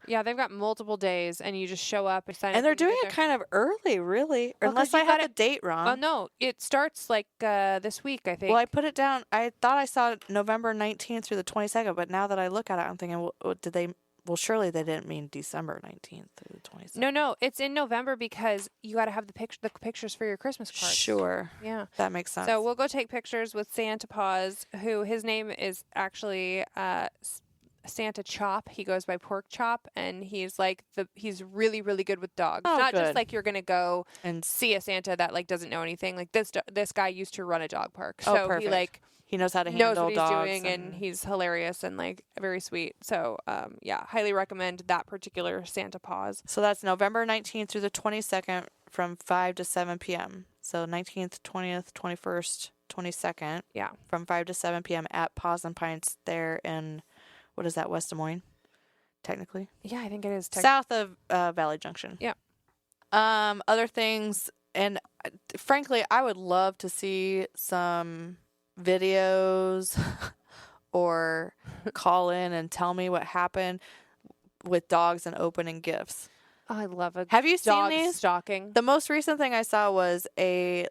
Yeah, they've got multiple days, and you just show up and sign up. And they're when you doing get it there. kind of early, really. Well, 'cause Unless I you have got the date wrong. Well, no, it starts like this week, I think. Well, I put it down. I thought I saw it November 19th through the 22nd, but now that I look at it, I'm thinking, well, did they? Well, surely they didn't mean December 19th through the 22nd. No, it's in November because you got to have the pictures for your Christmas cards. Sure. Yeah. That makes sense. So we'll go take pictures with Santa Paws, who his name is actually Santa Chop. He goes by Pork Chop, and he's he's really, really good with dogs. Oh, Not good. just like you're gonna go And see a Santa that like doesn't know anything. Like this guy used to run a dog park, Oh, so perfect. he like he knows how to knows handle what he's dogs. doing, and he's hilarious and like very sweet. So yeah, highly recommend that particular Santa Paws. So that's November 19th through the 22nd from 5 to 7 p.m. So 19th, 20th, 21st, 22nd. Yeah. From 5 to 7 p.m. at Paws and Pints there in, what is that, West Des Moines? Technically. Yeah, I think it is. South of Valley Junction. Yeah. Other things, and frankly, I would love to see some videos or call in and tell me what happened with dogs and opening gifts. Oh, I love it. Have you seen Dog these? stalking The most recent thing I saw was a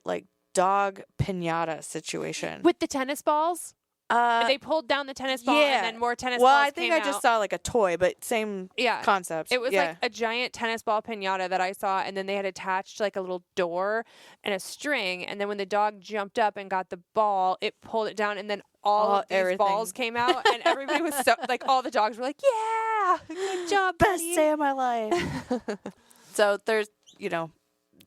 dog piñata situation. with the tennis balls. They pulled down the tennis ball, yeah. and then more tennis well, balls I think came I just out. saw like a toy, but same Yeah. concept. It was yeah. like a giant tennis ball piñata that I saw, and then they had attached like a little door and a string, and then when the dog jumped up and got the ball, it pulled it down, and then all of these everything. balls came out, and everybody was so like all the dogs were like, "Yeah, good job, Best buddy." day of my life. So there's,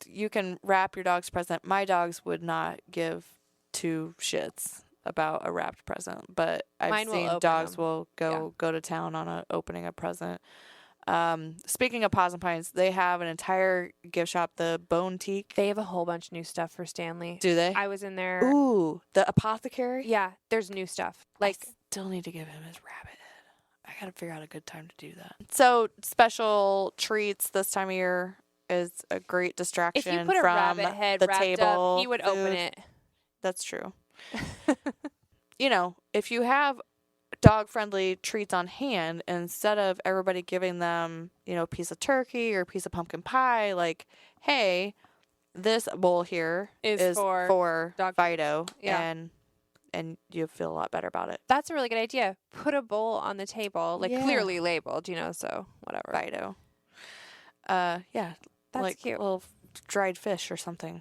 you can wrap your dog's present. My dogs would not give two shits about a wrapped present, but I've Mine will seen open dogs them. will go to town on opening a present. Speaking of Paws and Pines, they have an entire gift shop, the Bone Teak. They have a whole bunch of new stuff for Stanley. Do they? I was in there. Ooh, the apothecary. Yeah, there's new stuff. Like I still need to give him his rabbit head. I gotta figure out a good time to do that. So special treats this time of year is a great distraction if you put a from rabbit head the wrapped table. up, he would open food. it. That's true. If you have dog-friendly treats on hand, instead of everybody giving them, a piece of turkey or a piece of pumpkin pie, like, hey, this bowl here is for dog Fido, Yeah. and you feel a lot better about it. That's a really good idea. Put a bowl on the table, like Yeah. clearly labeled, so whatever. Fido. Yeah, That's like cute. little dried fish or something.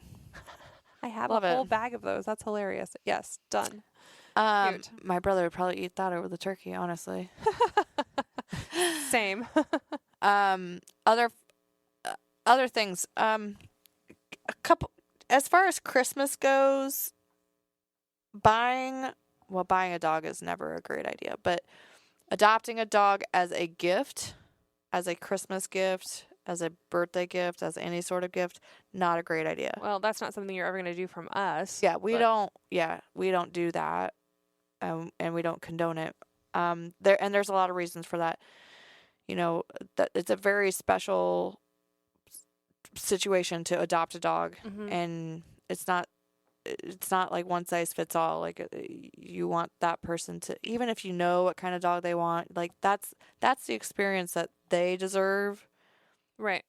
I have Love a whole it. bag of those. That's hilarious. Yes, done. Cute. My brother would probably eat that over the turkey, honestly. Same. Other things. A couple. As far as Christmas goes, buying a dog is never a great idea, but adopting a dog as a gift, as a Christmas gift, as a birthday gift, as any sort of gift, not a great idea. Well, that's not something you're ever going to do from us. Yeah, we but- don't. Yeah, we don't do that, and we don't condone it. There's a lot of reasons for that. That it's a very special situation to adopt a dog, Mhm. and it's not like one size fits all. Like you want that person to, even if you know what kind of dog they want, like that's the experience that they deserve. Right.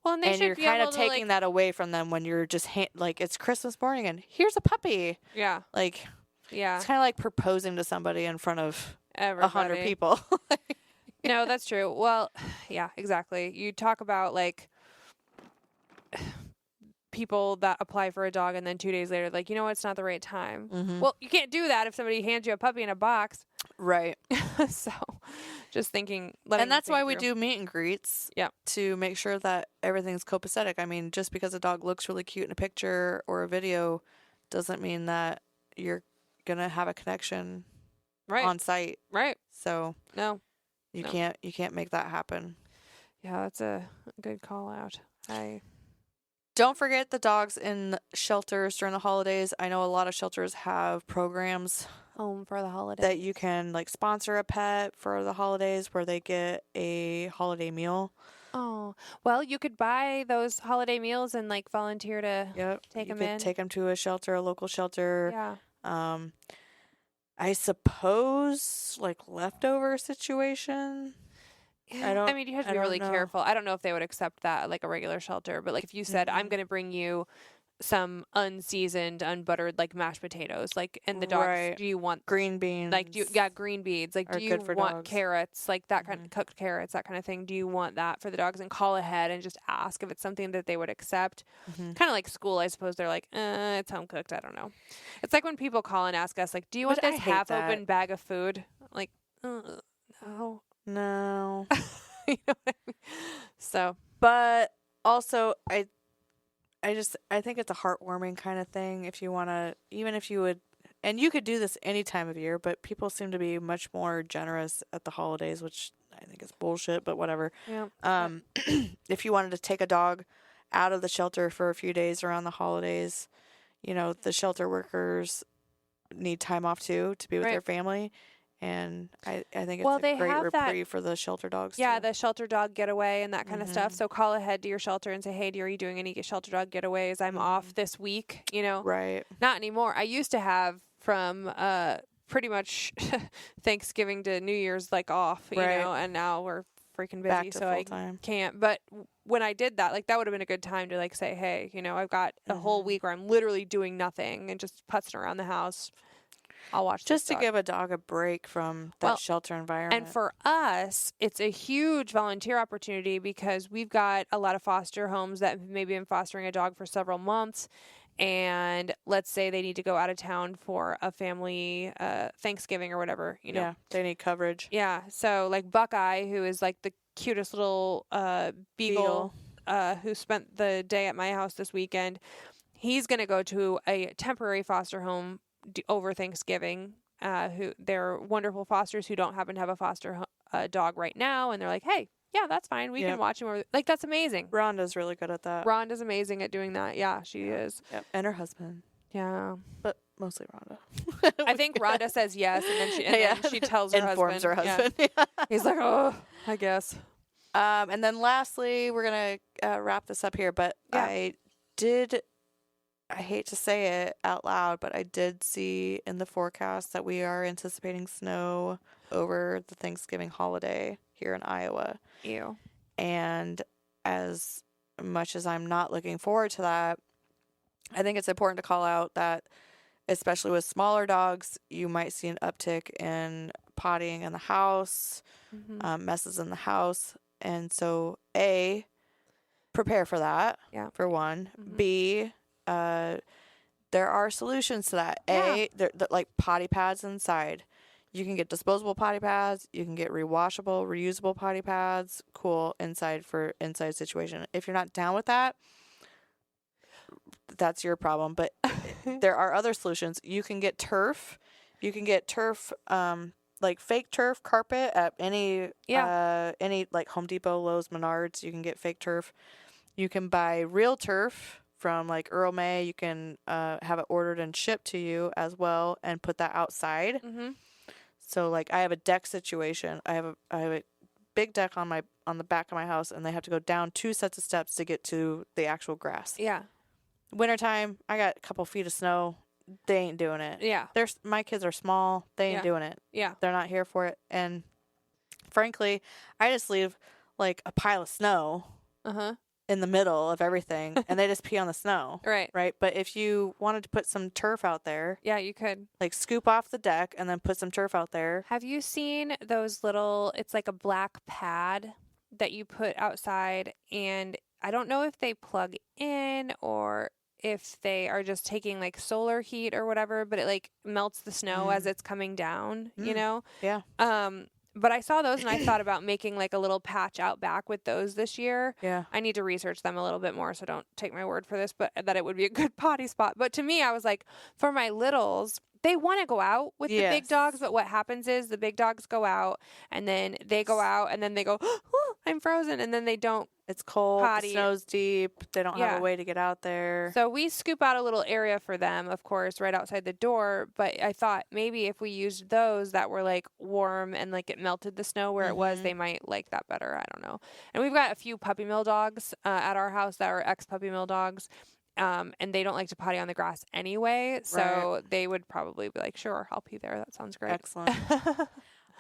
Well, and they And should you're be kind able of to, taking that away from them when you're just like it's Christmas morning and here's a puppy. Yeah. Like Yeah. it's kind of like proposing to somebody in front of Everybody. 100 people. No, that's true. Well, yeah, exactly. You talk about like people that apply for a dog and then 2 days later, like, it's not the right time. Mhm. Well, you can't do that if somebody hands you a puppy in a box. Right. So just thinking. And that's why we do meet and greets. Yeah. To make sure that everything's copacetic. I mean, just because a dog looks really cute in a picture or a video doesn't mean that you're going to have a connection Right. on site. Right. So No. you No. can't make that happen. Yeah, that's a good call out. Don't forget the dogs in shelters during the holidays. I know a lot of shelters have programs Home for the holidays. that you can like sponsor a pet for the holidays where they get a holiday meal. Oh, well, you could buy those holiday meals and like volunteer to Yep. take You them could in. take them to a shelter, a local shelter. Yeah. I suppose like leftover situation. I mean, you have to I be don't really know. careful. I don't know if they would accept that at, like a regular shelter, but like if you said, I'm Mhm. going to bring you some unseasoned, unbuttered, like mashed potatoes, like, and the dogs, Right. do you want, Green beans. like, yeah, green beans, like, are do you good for want dogs. carrots, like that kind Mhm. of cooked carrots, that kind of thing? Do you want that for the dogs? And call ahead and just ask if it's something that they would accept. Mhm. Kind of like school, I suppose. They're like, it's home cooked. I don't know. It's like when people call and ask us, like, do you want But I this hate half that. open bag of food? Like, no. No. You know what I mean? So, But also I think it's a heartwarming kind of thing if you want to, even if you would, and you could do this any time of year, but people seem to be much more generous at the holidays, which I think is bullshit, but whatever. yeah. If you wanted to take a dog out of the shelter for a few days around the holidays, the shelter workers need time off too to be with Right. their family. And I think it's Well, a they great have that- reprieve for the shelter dogs. Yeah, too. the shelter dog getaway and that kind of stuff. Mhm. So call ahead to your shelter and say, hey, are you doing any shelter dog getaways? I'm off this week, Right. Not anymore. I used to have from pretty much Thanksgiving to New Year's like off, Right. and now we're freaking busy, Back to so I full-time. can't. But when I did that, like that would have been a good time to like say, hey, I've got a whole Mhm. week where I'm literally doing nothing and just putzing around the house. I'll watch Just this to dog. give a dog a break from that Well, shelter environment. And for us, it's a huge volunteer opportunity because we've got a lot of foster homes that have maybe been fostering a dog for several months. And let's say they need to go out of town for a family Thanksgiving or whatever, Yeah, they need coverage. Yeah. So like Buckeye, who is like the cutest little beagle. Who spent the day at my house this weekend, he's going to go to a temporary foster home over Thanksgiving. Who they're wonderful fosters who don't happen to have a foster dog right now, and they're like, hey, yeah, that's fine. We Yep. can watch him. Like that's amazing. Rhonda's really good at that. Rhonda's amazing at doing that. Yeah, she is. Yep. And her husband, Yeah. but mostly Rhonda. I think Rhonda says yes, and then she tells her informs husband. her Yeah. husband. Yeah. He's like, oh, I guess. And then lastly, we're gonna wrap this up here. But Yeah. I hate to say it out loud, but I did see in the forecast that we are anticipating snow over the Thanksgiving holiday here in Iowa. Ew. And as much as I'm not looking forward to that, I think it's important to call out that, especially with smaller dogs, you might see an uptick in pottying in the house, Mm-hmm. messes in the house. And so, A, prepare for that, Yeah. for one. Mhm. B, there are solutions to that. A, they're like potty pads inside. You can get disposable potty pads. You can get rewashable, reusable potty pads. Cool, inside for inside situation. If you're not down with that, that's your problem. But there are other solutions. You can get turf. You can get turf, like fake turf carpet at any like Home Depot, Lowe's, Menards. You can get fake turf. You can buy real turf from like Earl May. You can have it ordered and shipped to you as well, and put that outside. Mm-hmm. So like I have a deck situation. I have a big deck on the back of my house, and they have to go down 2 sets of steps to get to the actual grass. Yeah. Wintertime, I got a couple feet of snow. They ain't doing it. Yeah. My kids are small. They ain't Yeah. doing it. Yeah. They're not here for it. And frankly, I just leave like a pile of snow Uh-huh. in the middle of everything, and they just pee on the snow. Right. Right. But if you wanted to put some turf out there, Yeah, you could. like scoop off the deck and then put some turf out there. Have you seen those little, it's like a black pad that you put outside, and I don't know if they plug in or if they are just taking like solar heat or whatever, but it like melts the snow as it's coming down, you Mm. know? Yeah. But I saw those and I thought about making like a little patch out back with those this year. Yeah. I need to research them a little bit more, so don't take my word for this, but that it would be a good potty spot. But to me, I was like, for my littles, they want to go out with the big Yes. dogs, but what happens is the big dogs go out and then they go out and then they go, oh, I'm frozen, and then they don't It's cold. potty. The snow's deep. They don't have Yeah. a way to get out there. So we scoop out a little area for them, of course, right outside the door. But I thought maybe if we used those that were like warm and like it melted the snow where it was, they might like that better. I don't know. And we've got a few puppy mill dogs at our house that are ex-puppy mill dogs. And they don't like to potty on the grass anyway. So they would probably be like, sure, I'll pee there. That sounds great. Excellent.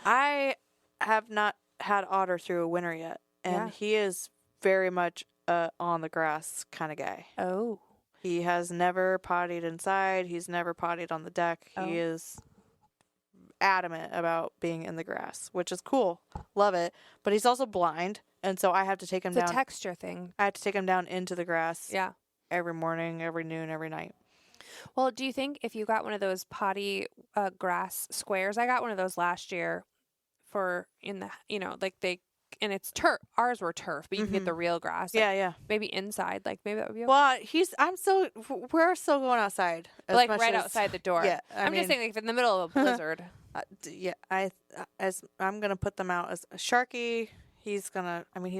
I have not had Otter through a winter yet. And he is very much on the grass kind of guy. Oh. He has never pottied inside. He's never pottied on the deck. Oh. He is adamant about being in the grass, which is cool. Love it. But he's also blind. And so I have to take him It's down. a texture thing. I have to take him down into the grass. Yeah. Every morning, every noon, every night. Well, do you think if you got one of those potty grass squares, I got one of those last year for in the, like and it's turf. Ours were turf, but you can get the real grass. Like Yeah. maybe inside, like maybe that would be okay. Well, we're still going outside. Like right outside the door. Yeah. I'm just saying like in the middle of a blizzard. I'm going to put them out as a Sharky. He's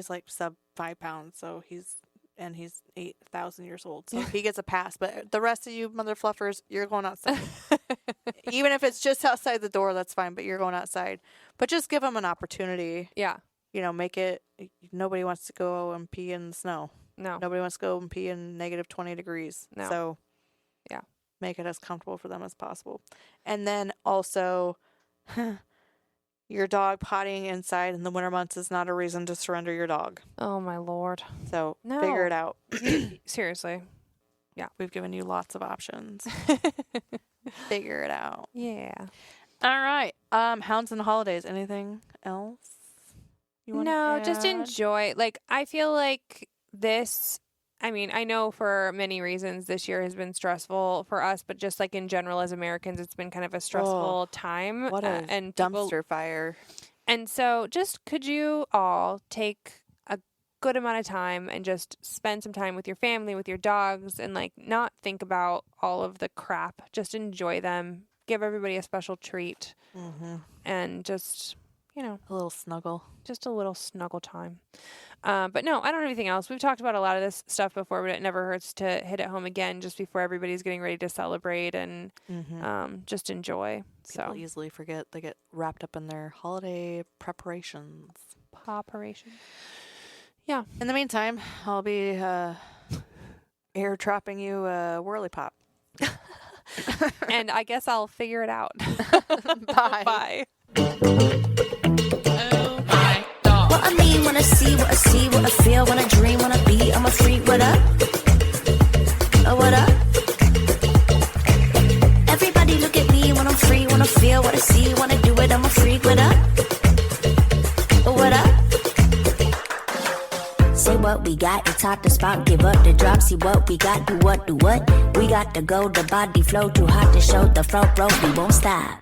like sub 5 pounds. So he's 8,000 years old. So he gets a pass. But the rest of you mother fluffers, you're going outside. Even if it's just outside the door, that's fine. But you're going outside. But just give them an opportunity. Yeah. Make it. Nobody wants to go and pee in the snow. No. Nobody wants to go and pee in negative 20 degrees. No. So, yeah. Make it as comfortable for them as possible. And then also, your dog pottying inside in the winter months is not a reason to surrender your dog. Oh, my Lord. So, No. figure it out. Seriously. Yeah. We've given you lots of options. Figure it out. Yeah. All right. Hounds and holidays. Anything else? No, just enjoy. Like, I feel like this, I know for many reasons this year has been stressful for us, but just like in general as Americans, it's been kind of a stressful time. What a and dumpster fire. And so just could you all take a good amount of time and just spend some time with your family, with your dogs, and like not think about all of the crap. Just enjoy them. Give everybody a special treat. And just... a little snuggle. Just a little snuggle time. But no, I don't have anything else. We've talked about a lot of this stuff before, but it never hurts to hit it home again just before everybody's getting ready to celebrate and just enjoy. People easily forget. They get wrapped up in their holiday preparations. Operation. Yeah. In the meantime, I'll be air trapping you a whirly pop. And I guess I'll figure it out. Bye. Bye. Oh my dog. What I mean when I see, what I see, what I feel, when I dream, when I be, I'm a freak, what up? Oh, what up? Everybody look at me when I'm free, when I feel, what I see, when I do it, I'm a freak, what up? Oh, what up? Say what we got, it's hot to spot, give up the drop, see what we got, do what, do what? We got to go, the body flow, too hot to show, the front row, we won't stop.